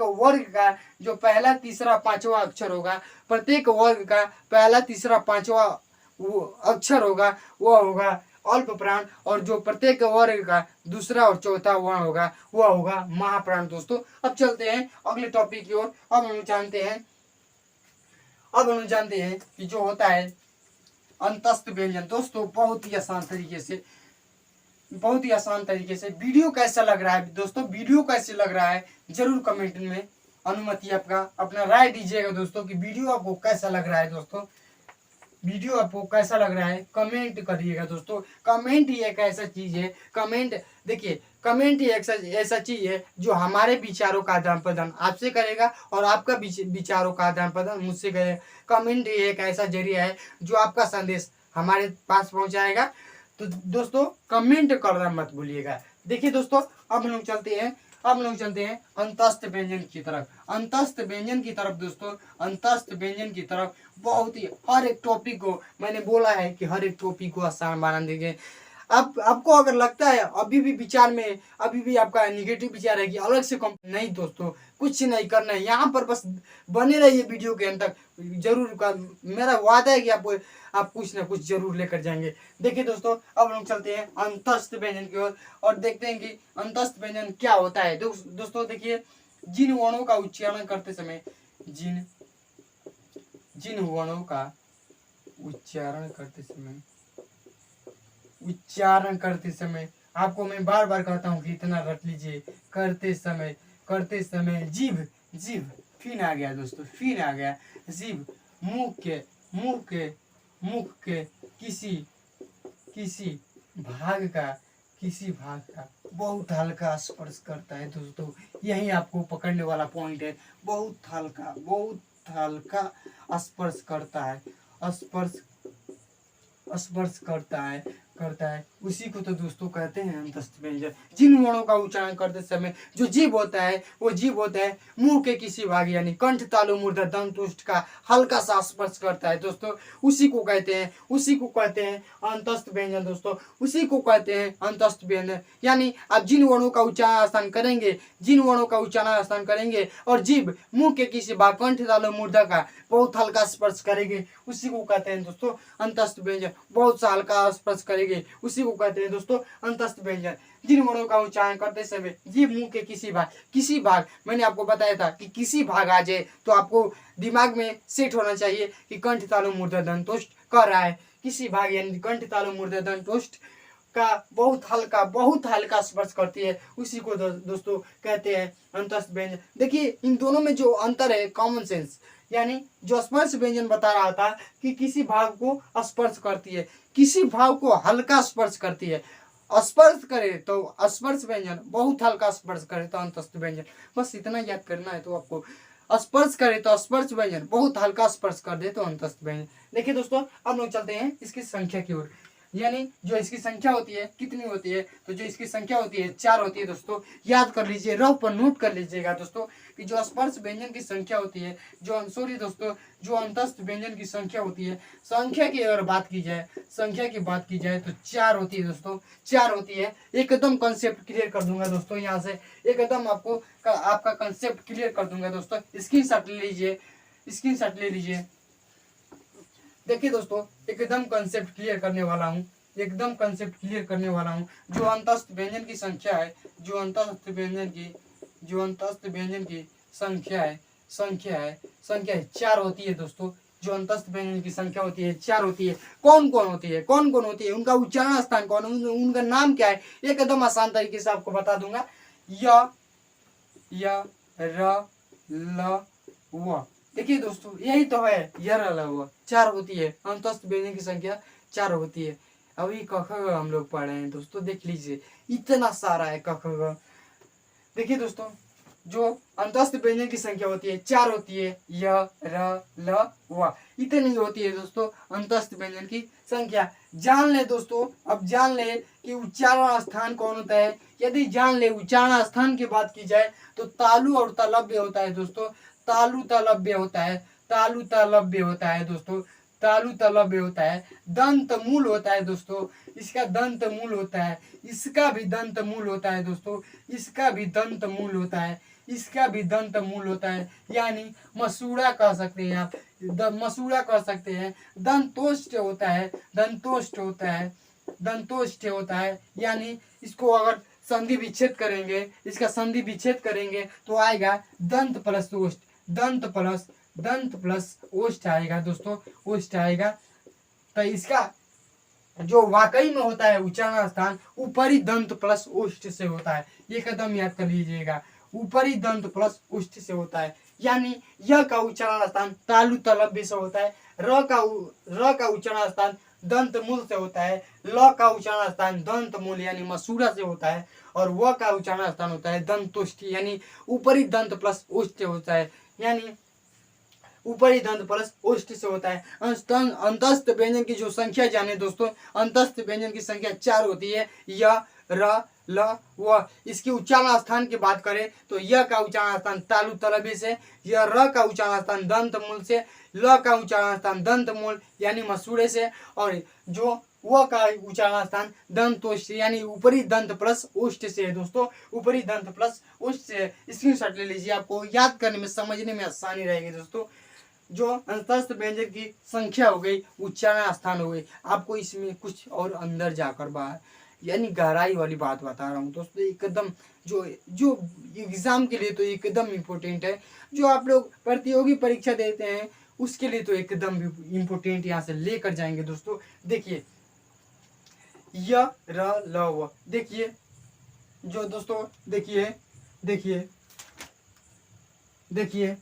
वर्ग का जो पहला तीसरा पांचवा अक्षर होगा, प्रत्येक वर्ग का पहला तीसरा पांचवा वो अक्षर होगा, वह होगा अल्प प्राण। और जो प्रत्येक वर्ग का दूसरा और चौथा वर्ण होगा वह होगा महाप्राण दोस्तों। अब चलते हैं अगले टॉपिक की ओर। अब हम जानते हैं कि जो होता है अंतस्थ व्यंजन दोस्तों। बहुत ही आसान तरीके से वीडियो कैसा लग रहा है दोस्तों, वीडियो कैसे लग रहा है जरूर कमेंट में अनुमति आपका अपना राय दीजिएगा दोस्तों कि वीडियो आपको कैसा लग रहा है दोस्तों। वीडियो आपको कैसा लग रहा है कमेंट करिएगा दोस्तों। कमेंट ही एक ऐसा चीज है, कमेंट देखिए, कमेंट ही एक ऐसा चीज है जो हमारे विचारों का आदान प्रदान आपसे करेगा और आपका विचारों का आदान प्रदान मुझसे करेगा। कमेंट ही एक ऐसा जरिया है जो आपका संदेश हमारे पास पहुंचाएगा। तो दोस्तों कमेंट करना मत भूलिएगा। देखिए दोस्तों, अब हम लोग चलते हैं अंतस्थ व्यंजन की तरफ। अंतस्थ व्यंजन की तरफ दोस्तों, अंतस्थ व्यंजन की तरफ बहुत ही हर एक टॉपिक को मैंने बोला है कि हर एक टॉपिक को आसान बना देंगे। अब आपको अगर लगता है अभी भी विचार में अभी भी आपका निगेटिव विचार है कि अलग से कम, नहीं दोस्तों, कुछ नहीं करना है। यहाँ पर बस बने रहिए वीडियो के अंत तक, जरूर का मेरा वादा है कि आप कुछ ना कुछ जरूर लेकर जाएंगे। देखिए दोस्तों, अब हम चलते हैं अंतस्थ व्यंजन की ओर और देखते हैं कि अंतस्थ व्यंजन क्या होता है। दोस्तों देखिए, जिन वर्णों का उच्चारण करते समय जिन वर्णों का उच्चारण करते समय आपको मैं बार बार कहता हूँ कि इतना रट लीजिए, करते समय जीभ फिन आ गया दोस्तों, फिन आ गया। जीभ मुख के किसी भाग का बहुत हल्का स्पर्श करता है दोस्तों। यही आपको पकड़ने वाला पॉइंट है। बहुत हल्का स्पर्श करता है उसी को तो दोस्तों कहते हैं अंतस्थ व्यंजन। जिन वर्णों का उच्चारण करते समय जो जीभ होता है वो जीभ होता है मुंह के किसी भाग यानी कंठ तालु मूर्धा दंत ओष्ठ का हल्का सा स्पर्श करता है दोस्तों। उसी को कहते हैं अंतस्थ व्यंजन दोस्तों। उसी को कहते हैं अंतस्थ व्यंजन। यानी आप जिन वर्णों का उच्चारण करेंगे और जीभ मुंह के किसी भाग कंठ तालु मूर्धा का बहुत हल्का स्पर्श करेंगे, उसी को कहते हैं दोस्तों अंतस्थ व्यंजन। बहुत सा हल्का स्पर्श करेंगे, उसी को कहते हैं दोस्तों अंतस्थ व्यंजन। जिन वर्णों का उच्चारण करते समय जीभ मुंह के किसी भाग मैंने आपको बताया था कि किसी भाग आ जाए तो आपको दिमाग में सेट होना चाहिए कि कंठ तालु मूर्धा दंत ओष्ठ कर रहा है। किसी भाग यानी कंठ तालु मूर्धा दंत ओष्ठ का बहुत हल्का स्पर्श करती है, उसी को दोस्तों कहते हैं अंतस्थ व्यंजन। देखिए इन दोनों में जो अंतर है कॉमन सेंस, यानी जो स्पर्श व्यंजन बता रहा था कि किसी भाग को स्पर्श करती है, किसी भाग को हल्का स्पर्श करती है। स्पर्श करे तो स्पर्श व्यंजन, बहुत हल्का स्पर्श करे तो अंतस्थ व्यंजन। बस इतना याद करना है तो आपको। स्पर्श करे तो स्पर्श व्यंजन, बहुत हल्का स्पर्श कर दे तो अंतस्थ व्यंजन। देखिए दोस्तों, अब लोग चलते हैं इसकी संख्या की ओर। यानी जो इसकी संख्या होती है कितनी होती है, तो जो इसकी संख्या होती है 4 होती है दोस्तों। याद कर लीजिए, रफ पर नोट कर लीजिएगा दोस्तों कि जो स्पर्श व्यंजन की संख्या होती है, जो सॉरी दोस्तों, जो अंतस्थ व्यंजन की संख्या होती है, संख्या की अगर बात की जाए, संख्या की बात की जाए तो 4 होती है दोस्तों, 4 होती है। एकदम कंसेप्ट क्लियर कर दूंगा दोस्तों, यहाँ से एकदम आपको आपका कंसेप्ट क्लियर कर दूंगा दोस्तों। स्क्रीनशॉट ले लीजिए, स्क्रीनशॉट ले लीजिए। देखिए दोस्तों, एकदम कंसेप्ट क्लियर करने वाला हूँ, एकदम कंसेप्ट क्लियर करने वाला हूँ। जो अंतस्थ व्यंजन की संख्या है, जो अंतस्थ व्यंजन की, जो अंतस्थ व्यंजन की संख्या है, संख्या है 4 होती है दोस्तों। जो अंतस्थ व्यंजन की संख्या होती है 4 होती है। कौन कौन होती है, कौन कौन होती है, उनका उच्चारण स्थान कौन, उनका नाम क्या है, एकदम आसान तरीके से आपको बता दूंगा। य र ल व। देखिए दोस्तों, यही तो है य र ल व, 4 होती है। अंतस्थ व्यंजन की संख्या 4 होती है। अभी क ख ग हम लोग पढ़ रहे हैं दोस्तों, देख लीजिए इतना सारा है क ख ग। देखिए दोस्तों, जो अंतस्थ व्यंजन की संख्या होती है 4 होती है, य र ल व, इतनी होती है दोस्तों अंतस्थ व्यंजन की संख्या। जान ले दोस्तों, अब जान ले कि उच्चारण स्थान कौन होता है। यदि जान ले उच्चारण स्थान की बात की जाए तो तालु और तालव्य होता है दोस्तों। तालु तालव्य होता है, तालु तालव्य होता है दोस्तों, तालु तालव्य होता है। दंत मूल होता है दोस्तों, इसका दंत मूल होता है, इसका भी दंत मूल होता है दोस्तों, इसका भी दंत मूल होता है, इसका भी दंत मूल होता है। यानी मसूड़ा कह सकते हैं आप, मसूड़ा कह सकते हैं। दंतोष्ठ होता है, दंतोष्ठ होता है, दंतोष्ठ होता है। यानी इसको अगर संधि विच्छेद करेंगे, इसका संधि विच्छेद करेंगे तो आएगा दंत प्लस ओष्ठ, दंत प्लस ओष्ठ आएगा दोस्तों, ओष्ठ आएगा। तो इसका जो वाकई में होता है उच्चारण स्थान ऊपरी दंत प्लस ओष्ठ से होता है। ये कदम याद कर लीजिएगा, ऊपरी दंत प्लस ओष्ठ से होता है। यानी य का उच्चारण स्थान तालु तालव्य से होता है, र का उच्चारण स्थान दंत मूल से होता है, ल का उच्चारण स्थान दंत मूल यानी मसूड़ा से होता है, और व का उच्चारण स्थान होता है दंतोष्ठ यानी ऊपरी दंत प्लस ओष्ठ से होता है। यानी ऊपरी दंत प्लस ओष्ठ से होता है। अंतस्थ व्यंजन की जो संख्या जाने दोस्तों, अंतस्थ व्यंजन की संख्या 4 होती है, य र ल व। इसके उच्चारण स्थान की बात करें तो य का उच्चारण स्थान तालु तलव्य से, य र का उच्चारण स्थान दंत मूल से, ल का उच्चारण स्थान दंत मूल यानी मसूड़े से, और जो व का उच्चारण स्थान दंतोष्ठ यानी ऊपरी दंत प्लस ओष्ठ से है दोस्तों, ऊपरी दंत प्लस ओष्ठ से। स्क्रीनशॉट ले लीजिए, आपको याद करने में समझने में आसानी रहेगी दोस्तों। जो अंतस्थ व्यंजन की संख्या हो गई, उच्चारण स्थान हो गई। आपको इसमें कुछ और अंदर जाकर बाहर यानी गहराई वाली बात बता रहा हूँ दोस्तों, एकदम जो जो एग्जाम के लिए तो एकदम इम्पोर्टेंट है। जो आप लोग प्रतियोगी परीक्षा देते हैं उसके लिए तो एकदम इम्पोर्टेंट यहाँ से लेकर जाएंगे दोस्तों। देखिए य र ल व, देखिए जो दोस्तों, देखिए देखिए देखिए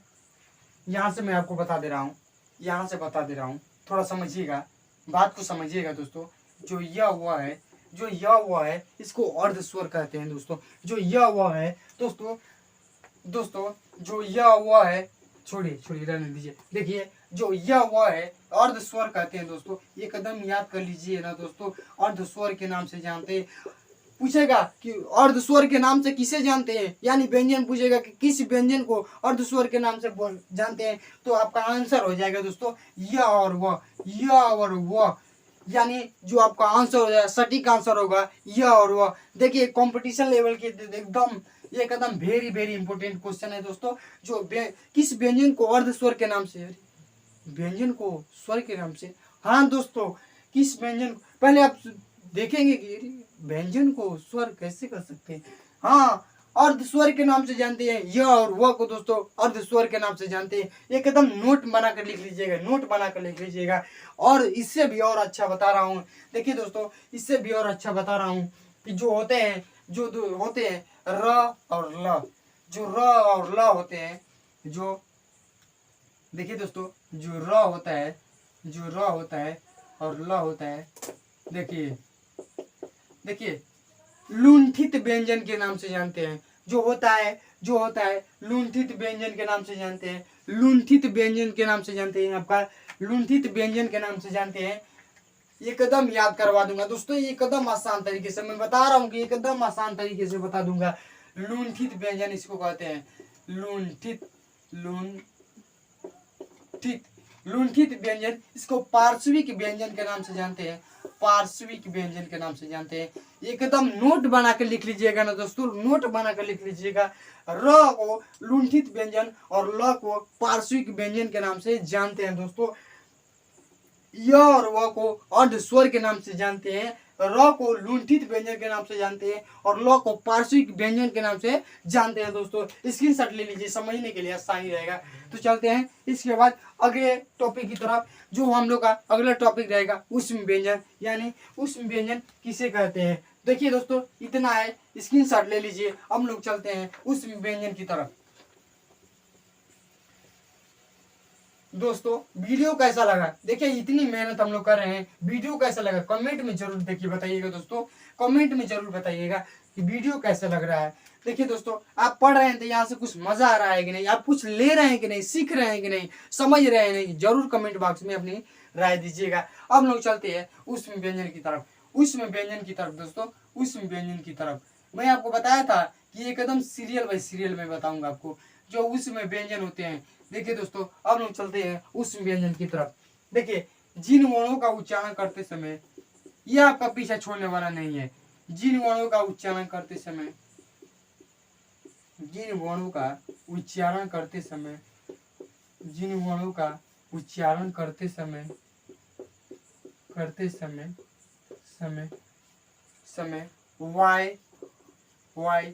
यहाँ से मैं आपको बता दे रहा हूँ, यहाँ से बता दे रहा हूँ, थोड़ा समझिएगा, बात को समझिएगा दोस्तों। जो य व है, जो य व है इसको अर्ध स्वर कहते हैं दोस्तों। जो य व है दोस्तों, जो य व है, छोड़िए रहने दीजिए। देखिए जो य व है अर्ध स्वर कहते हैं दोस्तों, ये कदम याद कर लीजिए ना दोस्तों। अर्ध स्वर के नाम से जानते हैं, पूछेगा कि अर्ध स्वर के नाम से किसे जानते हैं, यानी व्यंजन पूछेगा कि किस व्यंजन को अर्ध स्वर के नाम से जानते हैं, तो आपका आंसर हो जाएगा दोस्तों य और व, य और व। यानी जो आपका आंसर हो जाएगा, सटीक आंसर होगा य और व। देखिए कंपटीशन लेवल के एकदम वेरी वेरी इंपॉर्टेंट क्वेश्चन है दोस्तों। जो किस व्यंजन को अर्ध स्वर के नाम से, व्यंजन को स्वर के नाम से, हाँ दोस्तों, किस व्यंजन, पहले आप देखेंगे कि व्यंजन को स्वर कैसे कर सकते हैं। हाँ, अर्ध स्वर के नाम से जानते हैं, य और व को दोस्तों अर्ध स्वर के नाम से जानते हैं। एकदम नोट बना कर लिख लीजिएगा, नोट बना कर लिख लीजिएगा। और इससे भी और अच्छा बता रहा हूँ, देखिए दोस्तों, इससे भी और अच्छा बता रहा हूँ कि जो होते हैं, जो होते हैं र और ल, जो र और ल होते हैं, जो देखिए दोस्तों, जो र होता है, जो र होता है और ल होता है, देखिए लुंठित व्यंजन के नाम से जानते हैं। जो होता है लुंठित व्यंजन के नाम से जानते हैं, लुंठित व्यंजन के नाम से जानते हैं, आपका लुंठित व्यंजन के नाम से जानते हैं। एकदम याद करवा दूंगा दोस्तों, एकदम आसान तरीके से मैं बता रहा हूँ कि एकदम आसान तरीके से बता दूंगा। लुंठित व्यंजन इसको कहते हैं, लुंठित लुंठित लुंठित व्यंजन, इसको पार्श्विक व्यंजन के नाम से जानते हैं, पार्श्विक व्यंजन के नाम से जानते हैं। एकदम नोट बना कर लिख लीजिएगा ना दोस्तों, नोट बना कर लिख लीजिएगा। र को लुंठित व्यंजन और ल को पार्श्विक व्यंजन के नाम से जानते हैं दोस्तों। य और व को अर्ध स्वर के नाम से जानते हैं, र को लुंठित व्यंजन के नाम से जानते हैं और ल को पार्श्विक व्यंजन के नाम से जानते हैं दोस्तों। स्क्रीनशॉट ले लीजिए, समझने के लिए आसानी रहेगा। तो चलते हैं इसके बाद अगले टॉपिक की तरफ, जो हम लोग का अगला टॉपिक रहेगा उष्म व्यंजन, यानी उष्म व्यंजन किसे कहते हैं। देखिए दोस्तों इतना है, स्क्रीनशॉट ले लीजिए। हम लोग चलते हैं उष्म व्यंजन की तरफ। दोस्तों वीडियो कैसा लगा, देखिए इतनी मेहनत हम लोग कर रहे हैं, वीडियो कैसा लगा कमेंट में जरूर देखिए बताइएगा दोस्तों, कमेंट में जरूर बताइएगा कि वीडियो कैसा लग रहा है। देखिए दोस्तों आप पढ़ रहे हैं तो यहाँ से कुछ मजा आ रहा है कि नहीं, आप कुछ ले रहे हैं कि नहीं, सीख रहे हैं कि नहीं, समझ रहे हैं नहीं, जरूर कमेंट बॉक्स में अपनी राय दीजिएगा। अब लोग चलते हैं उष्म व्यंजन की तरफ, उष्म व्यंजन की तरफ दोस्तों, उष्म व्यंजन की तरफ। मैं आपको बताया था कि एकदम सीरियल बाय सीरियल में बताऊंगा आपको जो उष्म व्यंजन होते हैं। देखिए दोस्तों अब लोग चलते हैं उष्म व्यंजन की तरफ। देखिए जिन वर्णों का उच्चारण करते समय, यह आपका पीछा छोड़ने वाला नहीं है। जिन वर्णों का उच्चारण करते समय, जिन वर्णों का उच्चारण करते समय, जिन वर्णों का उच्चारण करते समय समय समय वाय वाय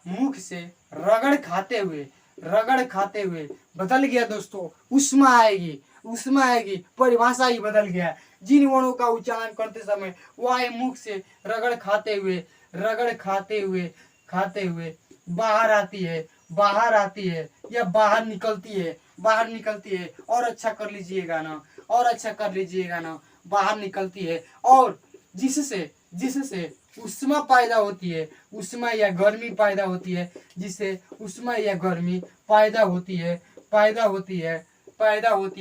मुख से रगड़ खाते हुए बदल गया दोस्तों, उष्मा आएगी, परिभाषा ही बदल गया। जिन वर्णों का उच्चारण करते समय वाय मुख से रगड़ खाते हुए बाहर आती है या बाहर निकलती है। और अच्छा कर लीजिएगा ना, बाहर निकलती है और जिससे उष्मा पैदा होती है, उष्मा या गर्मी पैदा होती है, जिससे उष्मा या गर्मी पैदा होती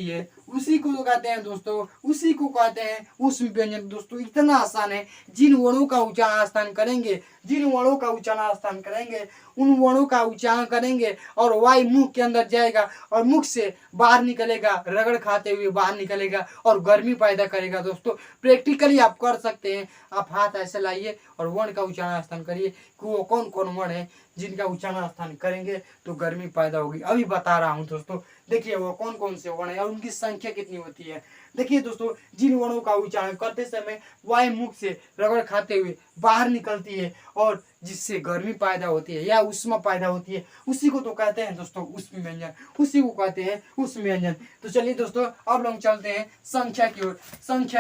है, उसी को कहते हैं दोस्तों, उसी को कहते हैं उष्म व्यंजन। दोस्तों इतना आसान है, जिन वर्णों का उच्चारण स्थान करेंगे, उन वर्णों का उच्चारण करेंगे और वायु मुख के अंदर जाएगा और मुख से बाहर निकलेगा, रगड़ खाते हुए बाहर निकलेगा और गर्मी पैदा करेगा। दोस्तों प्रैक्टिकली आप कर सकते हैं, आप हाथ ऐसे लाइए और वर्ण का उच्चारण स्थान करिए कि वो कौन कौन वर्ण है जिनका उच्चारण स्थान करेंगे तो गर्मी पैदा होगी। अभी बता रहा हूँ दोस्तों, देखिए वो कौन कौन से वर्ण है और उनकी संख्या कितनी होती है। देखिए दोस्तों जिन वर्णों का उच्चारण करते समय वायु मुख से रगड़ खाते हुए बाहर निकलती है और जिससे गर्मी पैदा होती है या उष्मा पैदा होती है, उसी को तो कहते हैं दोस्तों उष्म व्यंजन, उसी को कहते हैं उष्म व्यंजन। तो चलिए दोस्तों अब लोग चलते हैं संख्या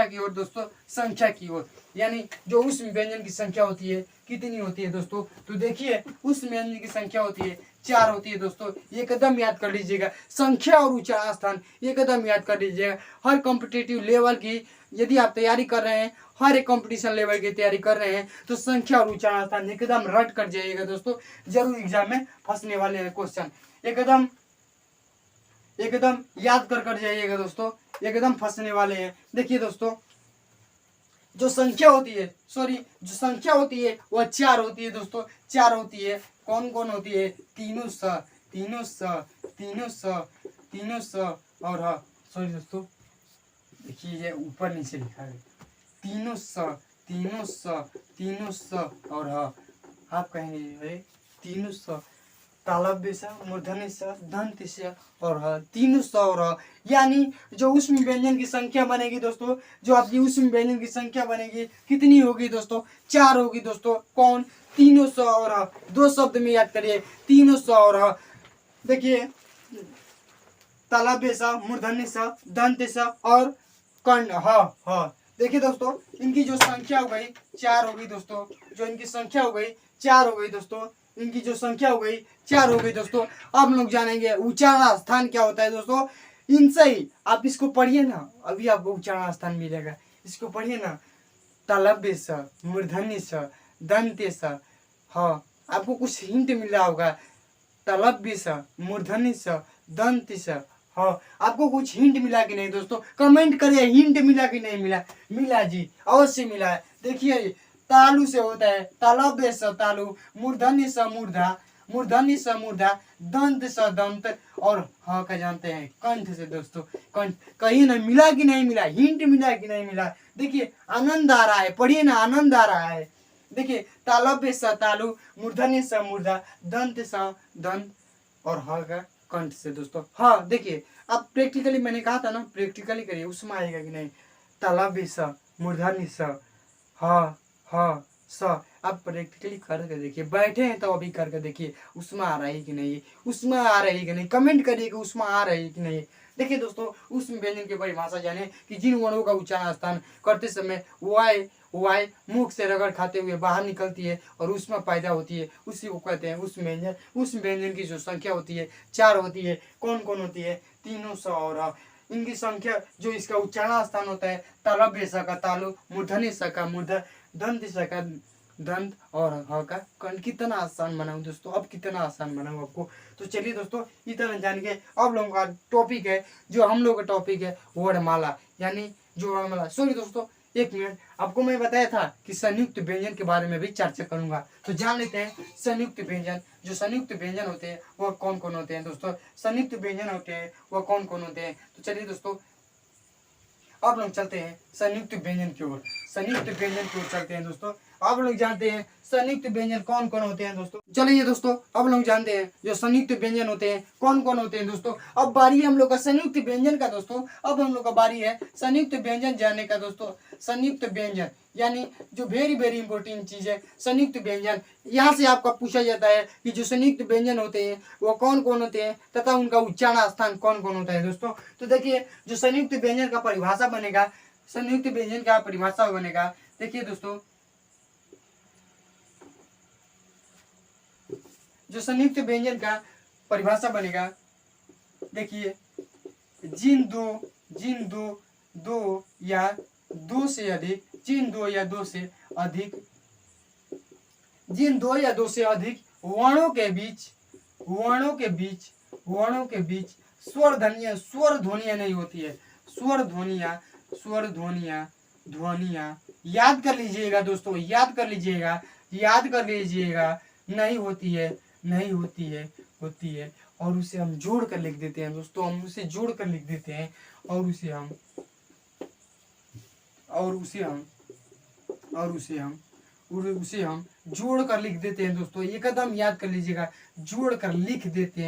की ओर दोस्तों, संख्या की ओर, यानी जो उष्म व्यंजन की संख्या होती है कितनी होती है दोस्तों। तो देखिए उष्म व्यंजन की संख्या होती है 4 होती है दोस्तों, एकदम याद कर लीजिएगा। संख्या और उच्चारण स्थान एकदम याद कर लीजिएगा। हर कॉम्पिटिटिव लेवल की यदि आप तैयारी कर रहे हैं, हर एक कंपटीशन लेवल की तैयारी कर रहे हैं तो संख्या और उच्चारण स्थान एकदम रट कर जाइएगा दोस्तों, जरूर एग्जाम में फंसने वाले हैं क्वेश्चन, एकदम याद कर जाइएगा दोस्तों, एकदम फंसने वाले हैं। देखिए दोस्तों जो संख्या होती है वह 4 होती है दोस्तों, 4 होती है। कौन कौन होती है? तीनों स और हाँ सॉरी दोस्तों, देखिए ये ऊपर नीचे लिखा है, तीनों स और हाँ आप कहेंगे तीनों स, तालव्य स, मूर्धन्य स, दंत स और हाँ तीनों स और हाँ, यानी जो उष्म व्यंजन की संख्या बनेगी दोस्तों, जो आपकी उष्म व्यंजन की संख्या बनेगी कितनी होगी दोस्तों? 4 होगी दोस्तों। कौन? तीनों स और हाँ, 2 शब्द में याद करिए, तीनों स और हाँ। देखिए तालव्य स, मूर्धन्य स, दंत स और कर्ण, हाँ। देखिए दोस्तों इनकी जो संख्या हो गई 4 हो गई दोस्तों, जो इनकी संख्या हो गई 4 हो गई दोस्तों, इनकी जो संख्या हो गई 4 हो गई दोस्तों। अब लोग जानेंगे उच्चारण स्थान क्या होता है दोस्तों। इनसे ही आप इसको पढ़िए ना, अभी आपको उच्चारण स्थान मिलेगा, इसको पढ़िए ना, तालव्य स, मूर्धन्य स, दंत स, हाँ आपको कुछ हिंट मिल रहा होगा, तालव्य स, मूर्धन्य स, दंत स, हाँ, आपको कुछ हिंट मिला कि नहीं दोस्तों? कमेंट करिए, हिंट मिला कि नहीं मिला? मिला जी, अवश्य मिला है। देखिए, तालु से होता है तालव्य स तालु, मूर्धन्य स मूर्धा, मूर्धन्य स मूर्धा, दंत स दंत, और हाँ का जानते हैं कंठ से दोस्तों। कंठ कहीं ना मिला कि नहीं मिला? हिंट मिला कि नहीं मिला? देखिए आनंद आ रहा है, पढ़िए ना, आनंद आ रहा है। देखिए तालव्य स तालु, मूर्धन्य स मूर्धा, दंत स दंत, और हाँ का कंठ से दोस्तों। हाँ देखिए, अब प्रैक्टिकली मैंने कहा था ना, प्रैक्टिकली करिए, उसमें आएगा कि नहीं? तालव्य स, मूर्धन्य स, हाँ हाँ स। आप प्रैक्टिकली करके देखिए, बैठे हैं तो अभी करके देखिए उसमें आ रही है कि नहीं, उसमें आ रही है कि नहीं? कमेंट करिए कि उसमें आ रही है कि नहीं। देखिए दोस्तों, उस व्यंजन की परिभाषा जाने कि जिन वर्णों का उच्चारण स्थान करते समय वाय वाय मुख से रगड़ खाते हुए बाहर निकलती है और उसमें पैदा होती है, उसी को कहते हैं उस व्यंजन। उस व्यंजन की जो संख्या होती है 4 होती है। कौन कौन होती है? तीनों स और अ। इनकी संख्या, जो इसका उच्चारण स्थान होता है, तालव्य स का तालु, मूर्धन्य स का मूर्धा, दंत स का दंत, और ह का कंठ। कितना आसान बनाऊं दोस्तों? अब कितना आसान बनाऊं आपको? तो चलिए दोस्तों, इतना जान के अब लोगों का टॉपिक है, जो हम लोग का टॉपिक है वर्णमाला, यानी जो वर्णमाला। सॉरी दोस्तों, एक मिनट, आपको मैं बताया था कि संयुक्त व्यंजन के बारे में भी चर्चा करूंगा, तो जान लेते हैं संयुक्त व्यंजन। जो संयुक्त व्यंजन होते हैं वह कौन कौन होते हैं दोस्तों? संयुक्त व्यंजन होते हैं वह कौन कौन होते हैं? तो चलिए दोस्तों, अब लोग चलते हैं संयुक्त व्यंजन की ओर। संयुक्त व्यंजन की ओर चलते हैं दोस्तों। अब लोग जानते हैं संयुक्त व्यंजन कौन कौन होते हैं दोस्तों। चलिए दोस्तों, अब लोग जानते हैं जो संयुक्त व्यंजन होते हैं कौन कौन होते हैं दोस्तों। अब बारी है हम लोग का संयुक्त व्यंजन का दोस्तों। अब हम लोग का बारी है संयुक्त व्यंजन जानने का दोस्तों। संयुक्त व्यंजन यानी जो वेरी वेरी इंपॉर्टेंट चीज है, संयुक्त व्यंजन। यहाँ से आपका पूछा जाता है कि जो संयुक्त व्यंजन होते हैं वो कौन कौन होते हैं तथा उनका उच्चारण स्थान कौन कौन होता है दोस्तों। तो देखिए, जो संयुक्त व्यंजन का परिभाषा बनेगा, संयुक्त व्यंजन का परिभाषा बनेगा, देखिए दोस्तों, जो संयुक्त व्यंजन का परिभाषा बनेगा, देखिए, जिन दो या दो से अधिक, जिन दो या दो से अधिक, जिन दो या दो से अधिक वर्णों के बीच, वर्णों के बीच स्वर ध्वनियां नहीं होती है। स्वर ध्वनियां याद कर लीजिएगा दोस्तों, याद कर लीजिएगा, नहीं होती है, होती है। और उसे हम जोड़ कर लिख देते हैं दोस्तों, हम उसे जोड़ कर लिख देते हैं, और उसे हम जोड़ कर लिख देते हैं दोस्तों। ये कदम याद कर लीजिएगा, जोड़ कर लिख देते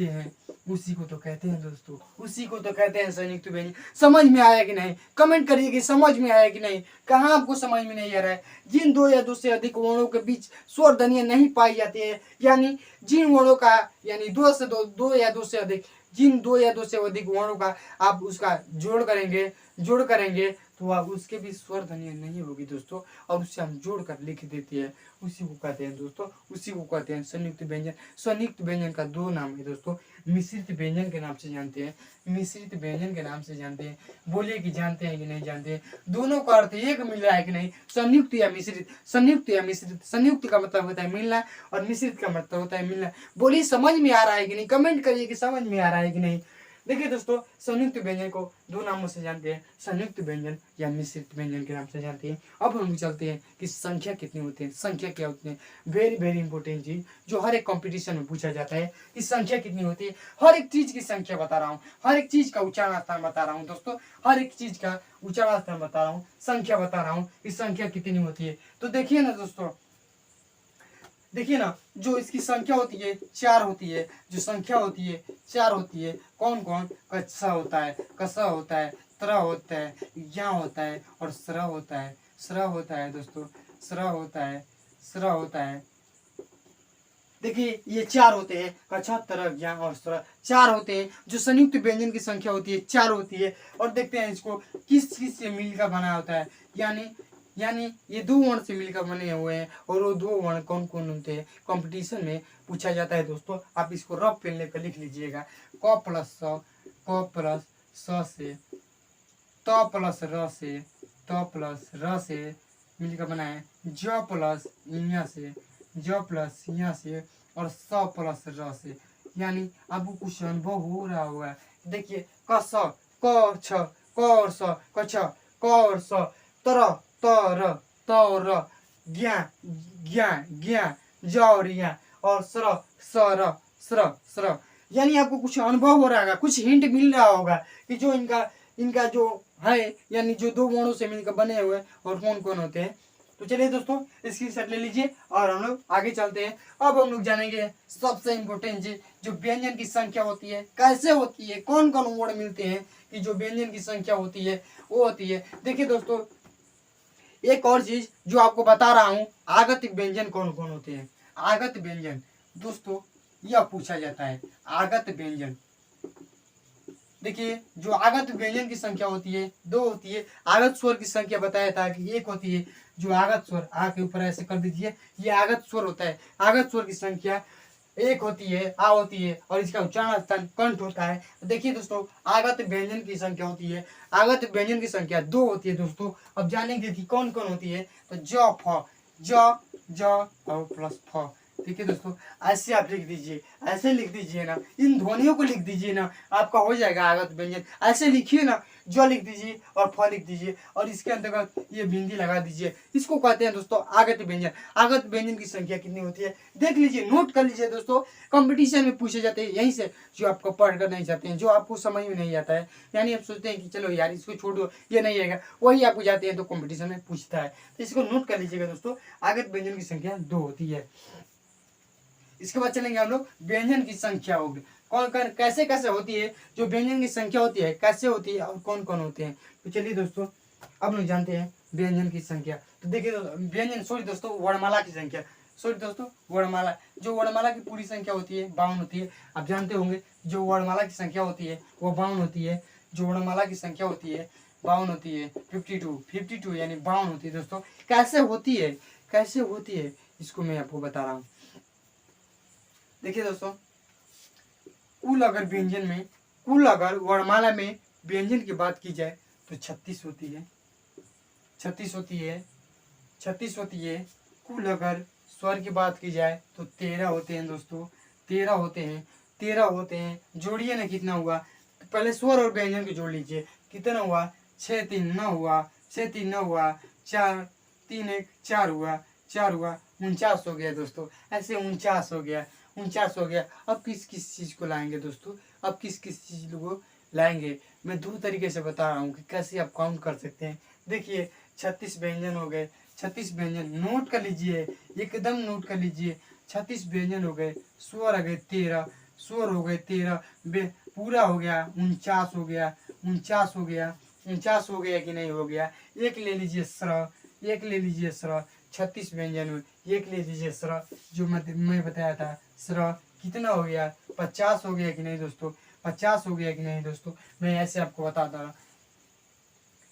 हैं, उसी को तो कहते हैं दोस्तों, उसी को तो कहते हैं संयुक्त व्यंजन। समझ में आया कि नहीं? कमेंट करिए कि समझ में आया कि नहीं। कहाँ आपको समझ में नहीं आ रहा है? जिन दो या दो से अधिक वर्णों के बीच स्वर ध्वनियां नहीं पाई जाती है, यानी जिन वर्णों का, यानी दो या दो से अधिक, जिन दो या दो से अधिक वर्णों का आप उसका जोड़ करेंगे तो आप उसके भी स्वर ध्वनियां नहीं होगी दोस्तों, और उससे हम जोड़ कर लिख देते हैं, उसी को कहते हैं दोस्तों, उसी को कहते हैं संयुक्त व्यंजन। संयुक्त व्यंजन का दो नाम है दोस्तों, मिश्रित व्यंजन के नाम से जानते हैं, मिश्रित व्यंजन के नाम से जानते हैं। बोलिए कि जानते हैं कि नहीं जानते हैं? दोनों का अर्थ एक मिल रहा है कि नहीं? संयुक्त या मिश्रित, संयुक्त या मिश्रित। संयुक्त का मतलब होता है मिलना, और मिश्रित का मतलब होता है मिलना। बोलिए समझ में आ रहा है कि नहीं? कमेंट करिए कि समझ में आ रहा है कि नहीं। देखिए दोस्तों, संयुक्त व्यंजन को दो नामों से जानते हैं, संयुक्त व्यंजन या मिश्रित व्यंजन के नाम से जानते हैं। अब हम चलते हैं कि संख्या कितनी होती है, संख्या क्या होती है। वेरी वेरी इंपॉर्टेंट चीज, जो हर एक कंपटीशन में पूछा जाता है कि संख्या कितनी होती है। हर एक चीज की संख्या बता रहा हूँ, हर एक चीज का उच्चारण स्थान बता रहा हूँ दोस्तों, हर एक चीज का उच्चारण स्थान बता रहा हूँ, संख्या बता रहा हूँ कि संख्या कितनी होती है। तो देखिए ना दोस्तों, देखिए ना, जो इसकी संख्या होती है 4 होती है, जो संख्या होती है 4 होती है। कौन कौन? कच्छा होता है, कसा होता है, त्र होता है, या होता है, और स्र होता है, होता है दोस्तों, स्र होता है। देखिए ये 4 होते हैं, कच्छा, त्र, ज्ञा और स्र, 4 होते हैं। जो संयुक्त व्यंजन की संख्या होती है 4 होती है। और देखते हैं इसको किस किस से मिलकर बना होता है, यानी ये दो वर्ण से मिलकर बने हुए हैं, और वो दो वर्ण कौन कौन होते हैं कंपटीशन में पूछा जाता है दोस्तों। आप इसको रफ पेन लेकर लिख लीजिएगा। क प्लस स से, त प्लस र से, मिलकर बना है ज प्लस इया से, और स प्लस र से। यानी आपको कुछ अनुभव हो रहा होगा। देखिए कस क छ क और स क छ क और स तर तर तर ज्ञा ज्ञा ज्ञा ज और या और स्र सर स्र स्र। यानी आपको कुछ अनुभव हो रहा होगा, कुछ हिंट मिल रहा होगा कि जो इनका इनका जो है यानी जो दो वर्णों से मिलकर बने हुए और कौन कौन होते हैं। तो चलिए दोस्तों स्क्रीनशॉट ले लीजिए और हम लोग आगे चलते हैं। अब हम लोग जानेंगे सबसे इम्पोर्टेंट चीज, जो व्यंजन की संख्या होती है कैसे होती है, कौन कौन वर्ड मिलते हैं कि जो व्यंजन की संख्या होती है वो होती है। देखिए दोस्तों एक और चीज जो आपको बता रहा हूँ, आगत व्यंजन कौन कौन होते हैं। आगत व्यंजन दोस्तों यह पूछा जाता है, आगत व्यंजन। देखिए जो आगत व्यंजन की संख्या होती है दो होती है। आगत स्वर की संख्या बताया था कि एक होती है, जो आगत स्वर आ के ऊपर ऐसे कर दीजिए, ये आगत स्वर होता है। आगत स्वर की संख्या एक होती है, आ होती है और इसका उच्चारण स्थान कंठ होता है। देखिए दोस्तों आगत व्यंजन की संख्या होती है, आगत व्यंजन की संख्या दो होती है दोस्तों। अब जानेंगे कि कौन कौन होती है। तो ज फ ज और प्लस फ। ठीक है दोस्तों ऐसे आप लिख दीजिए, ऐसे लिख दीजिए ना, इन ध्वनियों को लिख दीजिए ना, आपका हो जाएगा आगत व्यंजन। ऐसे लिखिए ना, ज लिख दीजिए और फ लिख दीजिए और इसके अंतर्गत ये बिंदी लगा दीजिए। इसको कहते हैं दोस्तों आगत व्यंजन। आगत व्यंजन की संख्या कितनी होती है देख लीजिए, नोट कर लीजिए दोस्तों। कंपटीशन में पूछे जाते हैं यहीं से, जो आपको पढ़ कर नहीं जाते हैं, जो आपको समझ में नहीं आता है, यानी आप सोचते हैं कि चलो यार इसको छोड़ दो ये नहीं आएगा, वही आपको जाते हैं तो कंपटीशन में पूछता है। तो इसको नोट कर लीजिएगा दोस्तों, आगत व्यंजन की संख्या दो होती है। इसके बाद चलेंगे हम लोग व्यंजन की संख्या होगी, कौन कौन कैसे कैसे होती है, जो व्यंजन की संख्या होती है कैसे होती है और कौन कौन होते हैं। तो चलिए दोस्तों अब लोग जानते हैं व्यंजन की संख्या। तो देखिए व्यंजन सॉरी दोस्तों वर्णमाला की संख्या, सॉरी दोस्तों वर्णमाला, जो वर्णमाला की पूरी संख्या होती है 52 होती है। आप जानते होंगे जो वर्णमाला की संख्या होती है वो 52 होती है। जो वर्णमाला की संख्या होती है 52 होती है, 52 यानी 52 होती है दोस्तों। कैसे होती है, कैसे होती है इसको मैं आपको बता रहा हूँ। देखिए दोस्तों कुल अगर व्यंजन में, कुल अगर वर्णमाला में व्यंजन की बात की जाए तो 36 होती है, 36 होती है, 36 होती है। कुल अगर स्वर की बात की जाए तो 13 होते हैं दोस्तों, 13 होते हैं, 13 होते हैं। जोड़िए ना कितना हुआ, पहले स्वर और व्यंजन को जोड़ लीजिए, कितना हुआ 6 3 9 हुआ, 6 3 9 हुआ, 4 3 1 4 हुआ, 4 हुआ 49 हो गया दोस्तों। ऐसे 49 हो गया, 49 हो गया। अब किस किस चीज़ को लाएंगे दोस्तों, अब किस किस चीज़ को लाएंगे, मैं दो तरीके से बता रहा हूँ कि कैसे आप काउंट कर सकते हैं। देखिए 36 व्यंजन हो गए, 36 व्यंजन नोट कर लीजिए, एकदम नोट कर लीजिए। 36 व्यंजन हो गए, स्वर आ गए 13, स्वर हो गए 13, पूरा हो गया 49 हो गया, 49 हो गया, 49 हो गया कि नहीं हो गया। एक ले लीजिए स्र, एक ले लीजिए स्र, 36 व्यंजन में एक ले लीजिए स्र, जो मैं बताया था स्र कितना हो गया 50 हो गया कि नहीं दोस्तों, 50 हो गया कि नहीं दोस्तों। मैं ऐसे आपको बताता रहा,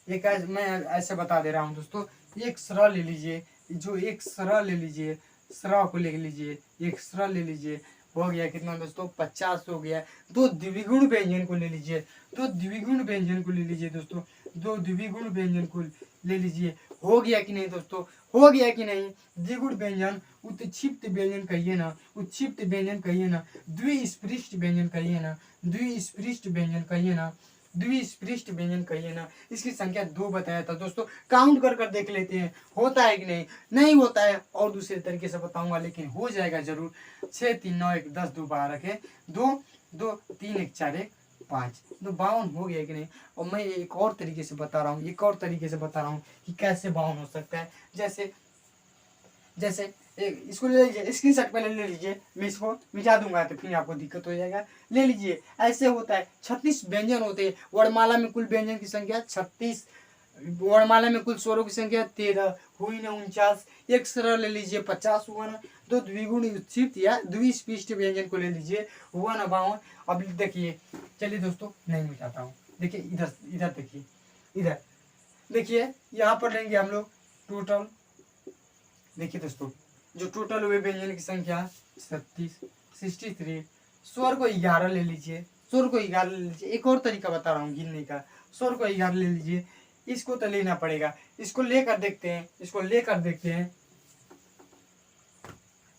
एक मैं ऐसे बता दे रहा हूँ दोस्तों। एक स्र ले लीजिए, जो एक स्र ले लीजिए, स्र को ले लीजिए, एक स्र ले लीजिए, हो गया कितना दोस्तों 50 हो गया। दो द्विगुण व्यंजन को ले लीजिए, दो द्विगुण व्यंजन को ले लीजिए दोस्तों, दो द्विगुण व्यंजन को ले लीजिए। हो गया कि नहीं दोस्तों, हो गया कि नहीं। द्विगुण व्यंजन उत्क्षिप्त व्यंजन कहिए ना, उत्क्षिप्त व्यंजन कहिए ना, द्विस्पृष्ट व्यंजन कहिए ना, द्विस्पृष्ट व्यंजन कहिए ना, द्विस्पृष्ट व्यंजन कहिए ना। इसकी संख्या दो बताया था दोस्तों, काउंट कर कर देख लेते हैं होता है कि नहीं। नहीं होता है और दूसरे तरीके से बताऊंगा, लेकिन हो जाएगा जरूर। 6 3 9 1 10 2 12 के 2 2 3 1 4 1 5 तो 52 हो गया कि नहीं। और मैं एक और तरीके से बता रहा हूँ, एक और तरीके से बता रहा हूँ कि कैसे 52 हो सकता है। जैसे जैसे इसको ले लीजिए, स्क्रीनशॉट पहले ले लीजिए, मैं इसको मिटा दूंगा तो फिर आपको दिक्कत हो जाएगा। ले लीजिए, ऐसे होता है 36 व्यंजन होते हैं। वर्णमाला में कुल व्यंजन की संख्या 36, वर्णमाला में कुल स्वरों की संख्या 13 हुई ना 49। एक स्वर ले लीजिए 50 हुआ ना। दो द्विगुण उत्क्षिप्त या द्विस्पृष्ट व्यंजन को ले लीजिए, हुआ ना 52। अब देखिए, चलिए दोस्तों नहीं मिटाता हूँ, देखिए इधर इधर देखिए, इधर देखिए, यहाँ पर लेंगे हम लोग टोटल। देखिए दोस्तों जो टोटल हुए व्यंजन की संख्या 36 63। स्वर को 11 ले लीजिए, स्वर को 11 ले लीजिए। एक और तरीका बता रहा हूँ गिनने का, स्वर को 11 ले लीजिए। इसको तो लेना पड़ेगा, इसको लेकर देखते हैं, इसको लेकर देखते हैं।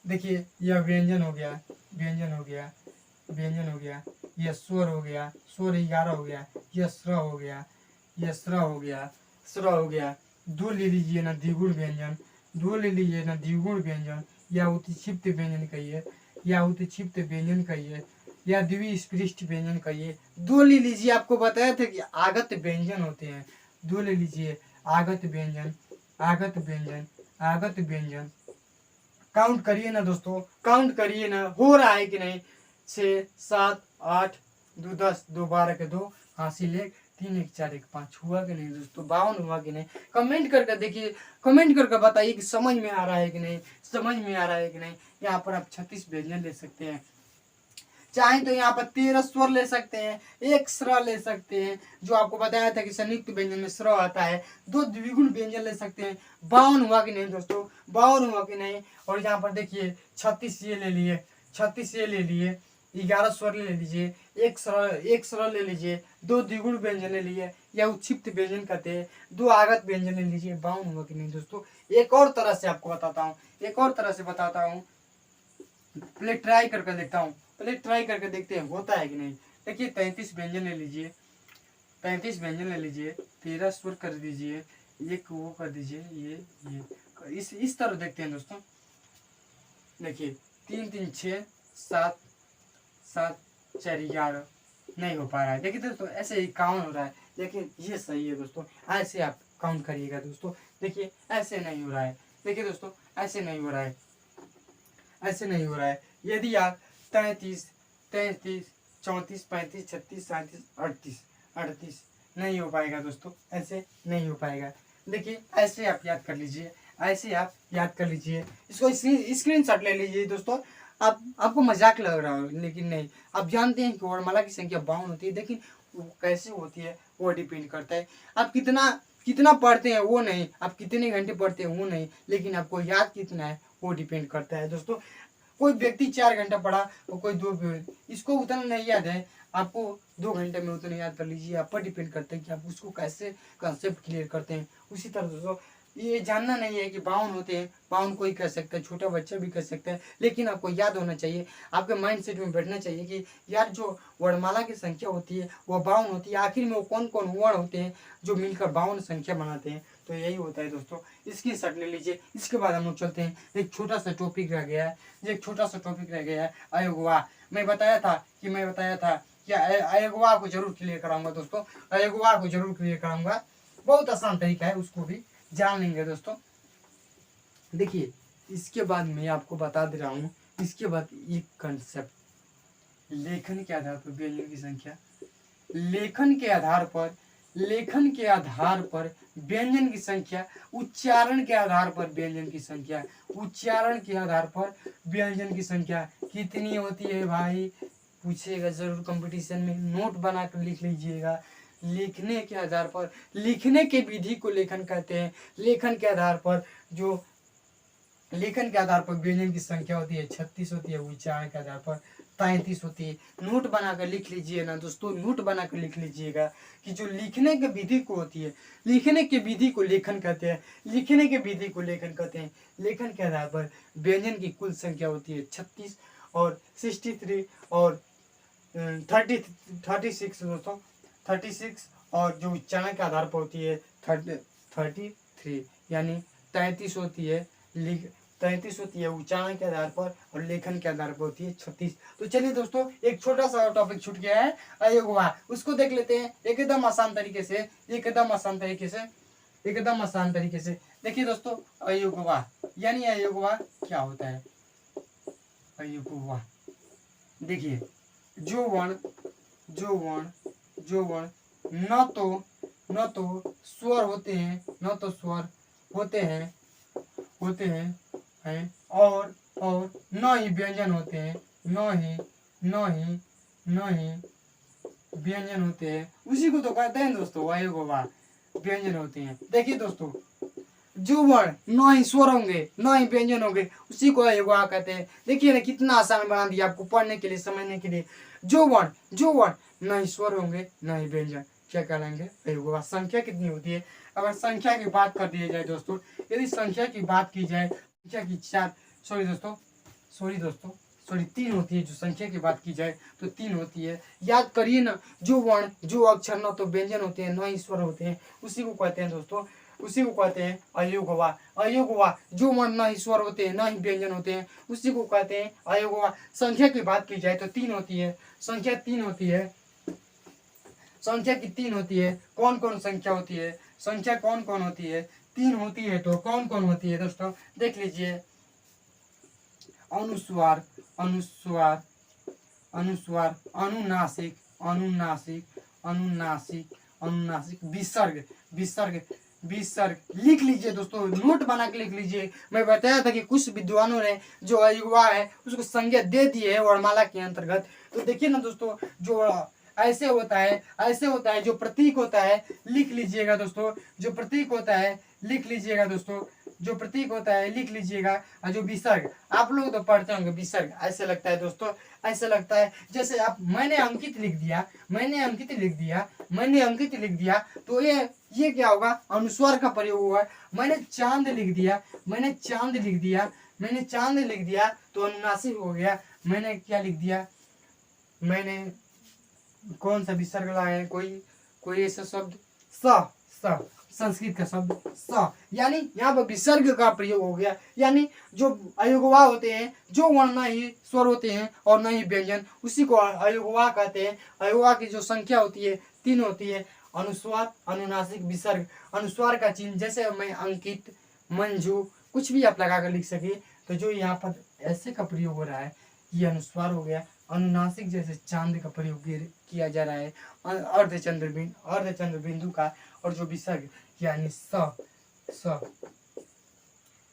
देखिए यह व्यंजन हो गया, व्यंजन हो गया, व्यंजन हो गया, यह स्वर हो गया, स्वर 11 हो गया, यह स्र हो गया, यह स्र हो गया, स्र हो गया। दो ले लीजिए ना द्विगुण व्यंजन, दो ले लीजिए ना द्विगुण व्यंजन, या उत्क्षिप्त व्यंजन कहिए, या उत्क्षिप्त व्यंजन कहिए, या द्विस्पृष्ट व्यंजन कहिए। दो ले लीजिए, आपको बताया था कि आगत व्यंजन होते हैं। दो ले लीजिए, आगत व्यंजन, आगत व्यंजन, आगत व्यंजन। काउंट करिए ना दोस्तों, काउंट करिए ना, हो रहा है कि नहीं। 6 7 8 2 10 2 12 के 2 हासिल 1 3 1 4 1 5 हुआ कि नहीं दोस्तों, 52 हुआ कि नहीं। कमेंट करके देखिए, कमेंट करके बताइए कि समझ में आ रहा है कि नहीं, समझ में आ रहा है कि नहीं। यहाँ पर आप 36 व्यंजन ले सकते हैं, चाहे तो यहाँ पर 13 स्वर ले सकते हैं, एक स्र ले सकते हैं, जो आपको बताया था कि संयुक्त व्यंजन में स्र आता है। दो द्विगुण व्यंजन ले सकते हैं। 52 हुआ कि नहीं दोस्तों, 52 हुआ कि नहीं। और यहाँ पर देखिए 36 ये ले लिए, 36 ये ले लिए, 11 स्वर ले लीजिए, एक स्वर ले लीजिए, दो द्विगुण व्यंजन ले लिए, या उत्क्षिप्त व्यंजन कहते हैं, दो आगत व्यंजन ले लीजिए। 52 हुआ कि नहीं दोस्तों। एक और तरह से आपको बताता हूँ, एक और तरह से बताता हूँ, पहले ट्राई करके देखता हूँ, पहले ट्राई करके देखते हैं होता है कि नहीं। देखिए 33 व्यंजन ले लीजिए, 35 व्यंजन ले लीजिए, 13 स्वर कर दीजिए, एक वो कर दीजिए, ये इस तरह देखते हैं दोस्तों। देखिए 3 3 6 7 7 4 11 नहीं हो पा रहा है। देखिए दोस्तों ऐसे ही काउंट हो रहा है, देखिए ये सही है दोस्तों, ऐसे आप काउंट करिएगा दोस्तों। देखिए ऐसे नहीं हो रहा है, देखिए दोस्तों ऐसे नहीं हो रहा है, ऐसे नहीं हो रहा है। यदि आप 33 33 34 35 36 37 38 38 नहीं हो पाएगा दोस्तों, ऐसे नहीं हो पाएगा। देखिए ऐसे आप याद कर लीजिए, ऐसे आप याद कर लीजिए। इसको स्क्रीन शॉट ले लीजिए दोस्तों। आपको मजाक लग रहा हो लेकिन नहीं, आप जानते हैं कि वर्णमाला की संख्या 52 होती है, लेकिन वो कैसे होती है वो डिपेंड करता है आप कितना कितना पढ़ते हैं वो नहीं, आप कितने घंटे पढ़ते हैं वो नहीं, लेकिन आपको याद कितना है वो डिपेंड करता है दोस्तों। कोई व्यक्ति 4 घंटा पढ़ा और कोई 2, इसको उतना नहीं याद है, आपको 2 घंटे में उतना याद कर लीजिए। आप पर डिपेंड करते हैं कि आप उसको कैसे कंसेप्ट क्लियर करते हैं। उसी तरह दोस्तों ये जानना नहीं है कि 52 होते हैं, 52 कोई कर सकता है, छोटा बच्चा भी कर सकता है, लेकिन आपको याद होना चाहिए, आपके माइंड सेट में बैठना चाहिए कि यार जो वर्णमाला की संख्या होती है वो 52 होती है। आखिर में वो कौन कौन वर्ण होते हैं जो मिलकर 52 संख्या बनाते हैं। तो यही होता है दोस्तों, इसकी शर्ट ले लीजिए। इसके बाद हम लोग चलते हैं, एक छोटा सा टॉपिक रह गया है, एक छोटा सा टॉपिक रह गया है अयोगवा। मैं बताया था कि अयोगवा को जरूर क्लियर कराऊंगा दोस्तों, अयोगवा को जरूर क्लियर कराऊंगा। बहुत आसान तरीका है, उसको भी जान लेंगे दोस्तों। देखिए इसके बाद मैं आपको बता दे रहा हूँ, इसके बाद एक कंसेप्ट, लेखन के आधार पर व्यंजन की संख्या, लेखन के आधार पर, लेखन के आधार पर व्यंजन की संख्या, उच्चारण के आधार पर व्यंजन की संख्या, उच्चारण के आधार पर व्यंजन की संख्या कितनी होती है भाई, पूछेगा जरूर कंपटीशन में, नोट बनाकर लिख लीजिएगा। लिखने के आधार पर, लिखने के विधि को लेखन कहते हैं। लेखन के आधार पर जो लेखन के आधार पर व्यंजन की संख्या होती है 36 होती है, उच्चारण के आधार पर 33 होती है। नोट बनाकर लिख लीजिए ना दोस्तों, नोट बनाकर लिख लीजिएगा कि जो लिखने की विधि को होती है, लिखने की विधि को लेखन कहते हैं, लिखने के विधि को लेखन कहते हैं। लेखन के आधार पर व्यंजन की कुल संख्या होती है 36 और 63 और 36 दोस्तों, 36, और जो उच्चारण के आधार पर होती है 33, यानी 33 होती है, 33 होती है उच्चारण के आधार पर, और लेखन के आधार पर होती है 36। तो चलिए दोस्तों एक छोटा सा टॉपिक छूट गया है अयोगवा, उसको देख लेते हैं एकदम आसान तरीके से, एकदम आसान तरीके से, एकदम आसान तरीके से। देखिए दोस्तों अयोगवा यानी अयोगवा क्या होता है। अयोगवा देखिए जो वर्ण न तो स्वर होते हैं, न तो स्वर होते हैं और न ही व्यंजन होते हैं, न ही व्यंजन होते हैं, उसी को तो कहते हैं दोस्तों अयोगवा, व्यंजन होते हैं। देखिए दोस्तों जो वर्ण न ही स्वर होंगे न ही व्यंजन होंगे उसी को अयोगवा कहते हैं। देखिए ना कितना आसान बना दिया आपको पढ़ने के लिए, समझने के लिए। जो वर्ण न ही स्वर होंगे न ही व्यंजन क्या कहलाएंगे अयोगवा। संख्या कितनी होती है, अगर संख्या की बात कर दी जाए दोस्तों, यदि संख्या की बात की जाए, संख्या की 4 सॉरी सॉरी 3 होती है। जो संख्या की बात की जाए तो 3 होती है। याद करिए ना, जो वर्ण जो अक्षर न तो व्यंजन होते हैं न ही स्वर होते हैं, उसी को कहते हैं दोस्तों, उसी को कहते हैं अयोगवा। अयोगवा जो वर्ण न ही स्वर होते हैं न ही व्यंजन होते हैं, उसी को कहते हैं अयोगवा। संख्या की बात की जाए तो 3 होती है। संख्या 3 होती है। संख्या की 3 होती है। कौन कौन संख्या होती है? संख्या कौन कौन होती है? 3 होती है। तो कौन कौन होती है दोस्तों, देख लीजिए। अनुस्वार, अनुस्वार, अनुस्वार, अनुनासिक, अनुनासिक, अनुनासिक, अनुनासिक, विसर्ग, विसर्ग, विसर्ग। लिख लीजिए दोस्तों, नोट बना के लिख लीजिए। मैं बताया था कि कुछ विद्वानों ने जो अयुवा है उसको संज्ञा दे दी है वर्णमाला के अंतर्गत। तो देखिए ना दोस्तों, जो ऐसे होता है, ऐसे होता है, जो प्रतीक होता है लिख लीजिएगा दोस्तों, जो प्रतीक होता है लिख लीजिएगा दोस्तों, जो प्रतीक होता है लिख लीजिएगा। और जो विसर्ग, आप लोग तो पढ़ते होंगे विसर्ग, ऐसे लगता है दोस्तों, ऐसे लगता है जैसे आप मैंने अंकित लिख दिया, मैंने अंकित लिख दिया, मैंने अंकित लिख दिया, तो ये क्या होगा? अनुस्वार का प्रयोग हुआ। मैंने चांद लिख दिया, मैंने चांद लिख दिया, मैंने चांद लिख दिया, तो अनुनासिक हो गया। मैंने क्या लिख दिया? मैंने कौन सा विसर्ग लाए हैं? कोई ऐसा शब्द स, स, संस्कृत का शब्द स, यानी यहाँ पर विसर्ग का प्रयोग हो गया। यानी जो अयुग्वा होते हैं, जो वर्ण न ही स्वर होते हैं और न ही व्यंजन, उसी को अयुग्वा कहते हैं। अयुग्वा की जो संख्या होती है 3 होती है। अनुस्वार, अनुनासिक, विसर्ग। अनुस्वार का चिन्ह, जैसे मैं अंकित, मंजू, कुछ भी आप लगा कर लिख सके। तो जो यहाँ पर ऐसे का प्रयोग हो रहा है, ये अनुस्वार हो गया। अनुनासिक जैसे चांद का प्रयोग किया जा रहा है, अर्धचंद्र बिंदु का। और जो विसर्ग यानी स,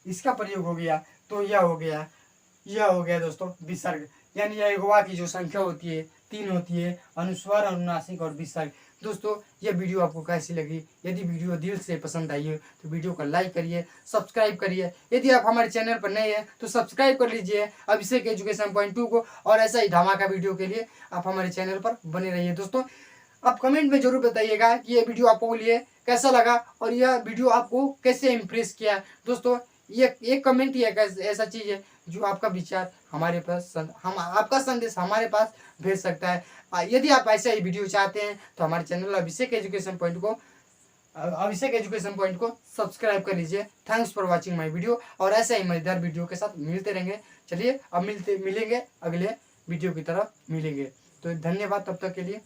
इसका प्रयोग हो गया। तो यह हो गया दोस्तों विसर्ग। यानी अयुग्वा की जो संख्या होती है 3 होती है। अनुस्वार, अनुनासिक और विसर्ग। दोस्तों यह वीडियो आपको कैसी लगी? यदि वीडियो दिल से पसंद आई हो तो वीडियो को लाइक करिए, सब्सक्राइब करिए। यदि आप हमारे चैनल पर नए हैं तो सब्सक्राइब कर लीजिए अभिषेक एजुकेशन पॉइंट 2 को। और ऐसा ही धमाका वीडियो के लिए आप हमारे चैनल पर बने रहिए। दोस्तों आप कमेंट में जरूर बताइएगा कि ये वीडियो आपको लिए कैसा लगा और यह वीडियो आपको कैसे इम्प्रेस किया। दोस्तों ये एक कमेंट ही एक ऐसा चीज़ है जो आपका विचार हमारे पास, हम आपका संदेश हमारे पास भेज सकता है। यदि आप ऐसा ही वीडियो चाहते हैं तो हमारे चैनल अभिषेक एजुकेशन पॉइंट को सब्सक्राइब कर लीजिए। Thanks for watching my video. और ऐसे ही मजेदार वीडियो के साथ मिलते रहेंगे। चलिए अब मिलेंगे अगले वीडियो की तरफ मिलेंगे। तो धन्यवाद तब तक के लिए।